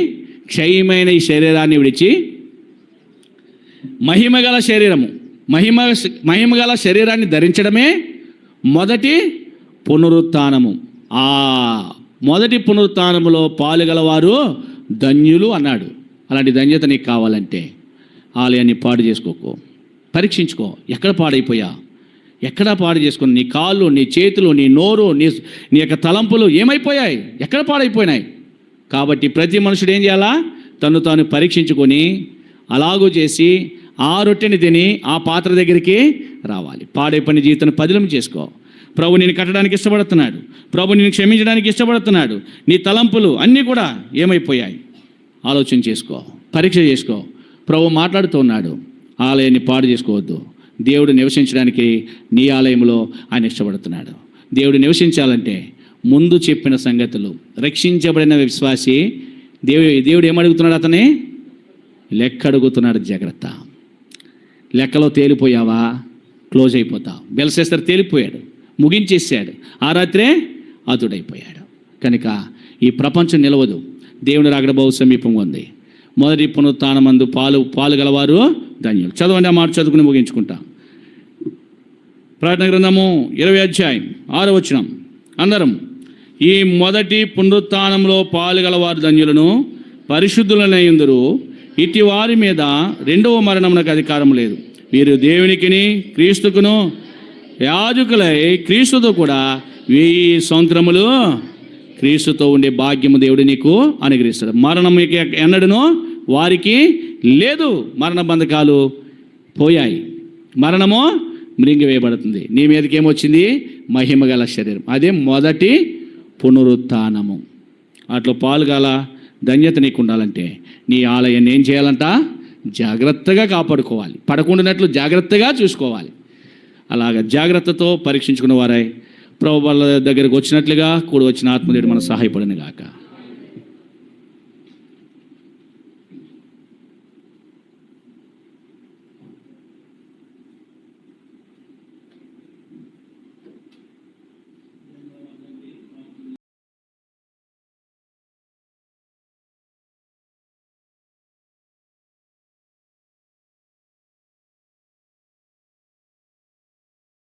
S1: క్షయమైన ఈ శరీరాన్ని విడిచి మహిమగల శరీరము, మహిమగల శరీరాన్ని ధరించడమే మొదటి పునరుత్థానము. ఆ మొదటి పునరుత్థానములో పాలుగలవారు ధన్యులు అన్నాడు. అలాంటి ధన్యత నీకు కావాలంటే ఆలయాన్ని పాడు చేసుకోకు, పరీక్షించుకో. ఎక్కడ పాడైపోయా, ఎక్కడ పాడు చేసుకుని నీ కాళ్ళు, నీ చేతులు, నీ నోరు, నీ యొక్క తలంపులు ఏమైపోయాయి, ఎక్కడ పాడైపోయినాయి? కాబట్టి ప్రతి మనుషుడు ఏం చేయాలా? తను తాను పరీక్షించుకొని అలాగూ చేసి ఆ రొట్టెని తిని ఆ పాత్ర దగ్గరికి రావాలి. పాడైపోయిన జీవితాన్ని పదిలం చేసుకో. ప్రభు నేను కట్టడానికి ఇష్టపడుతున్నాడు, ప్రభు నేను క్షమించడానికి ఇష్టపడుతున్నాడు. నీ తలంపులు అన్నీ కూడా ఏమైపోయాయి? ఆలోచన చేసుకో, పరీక్ష చేసుకో. ప్రభు మాట్లాడుతూ ఉన్నాడు, ఆలయాన్ని పాడు చేసుకోవద్దు. దేవుడు నివసించడానికి నీ ఆలయంలో ఆయన ఇష్టపడుతున్నాడు. దేవుడు నివసించాలంటే ముందు చెప్పిన సంగతులు. రక్షించబడిన విశ్వాసి దేవుడు ఏమడుగుతున్నాడు? అతనే లెక్క అడుగుతున్నాడు. జాగ్రత్త. లెక్కలో తేలిపోయావా, క్లోజ్ అయిపోతావు. బెల్షస్సర్ తేలిపోయాడు, ముగించేసాడు. ఆ రాత్రే అతుడైపోయాడు. కనుక ఈ ప్రపంచం నిలవదు. దేవుని రాకడ బహు సమీపంగా ఉంది. మొదటి పునరుత్థానమందు పాలుగలవారు ధన్యులు. చదవండి, ఆ మాట చదువుకుని ముగించుకుంటాం. ప్రకటన గ్రంథము 20 అధ్యాయం 6వ వచనం. అందరం, ఈ మొదటి పునరుత్థానంలో పాలుగలవారు ధన్యులను, పరిశుద్ధులనైందురు. ఇట్టి వారి మీద రెండవ మరణమునకు అధికారం లేదు. వీరు దేవునికిని క్రీస్తుకును యాజకులై క్రీస్తుతో కూడా 1000 సంవత్సరములు క్రీస్తుతో ఉండే భాగ్యము దేవుడు నీకు అనుగ్రహిస్తాడు. మరణం ఎన్నడను వారికి లేదు. మరణ బంధకాలు పోయాయి, మరణము మృంగివేయబడుతుంది. నీ మీదకి ఏమొచ్చింది? మహిమగల శరీరం. అదే మొదటి పునరుత్థానము. అట్లా పాలుగల ధన్యత నీకు ఉండాలంటే నీ ఆలయాన్ని ఏం చేయాలంట? జాగ్రత్తగా కాపాడుకోవాలి. పడకుండానట్లు జాగ్రత్తగా చూసుకోవాలి. అలాగ జాగ్రత్తతో పరీక్షించుకున్న వారై ప్రభు వాళ్ళ దగ్గరకు వచ్చినట్లుగా కూడి వచ్చిన ఆత్మదేవుడు మనకు సహాయపడిన గాక.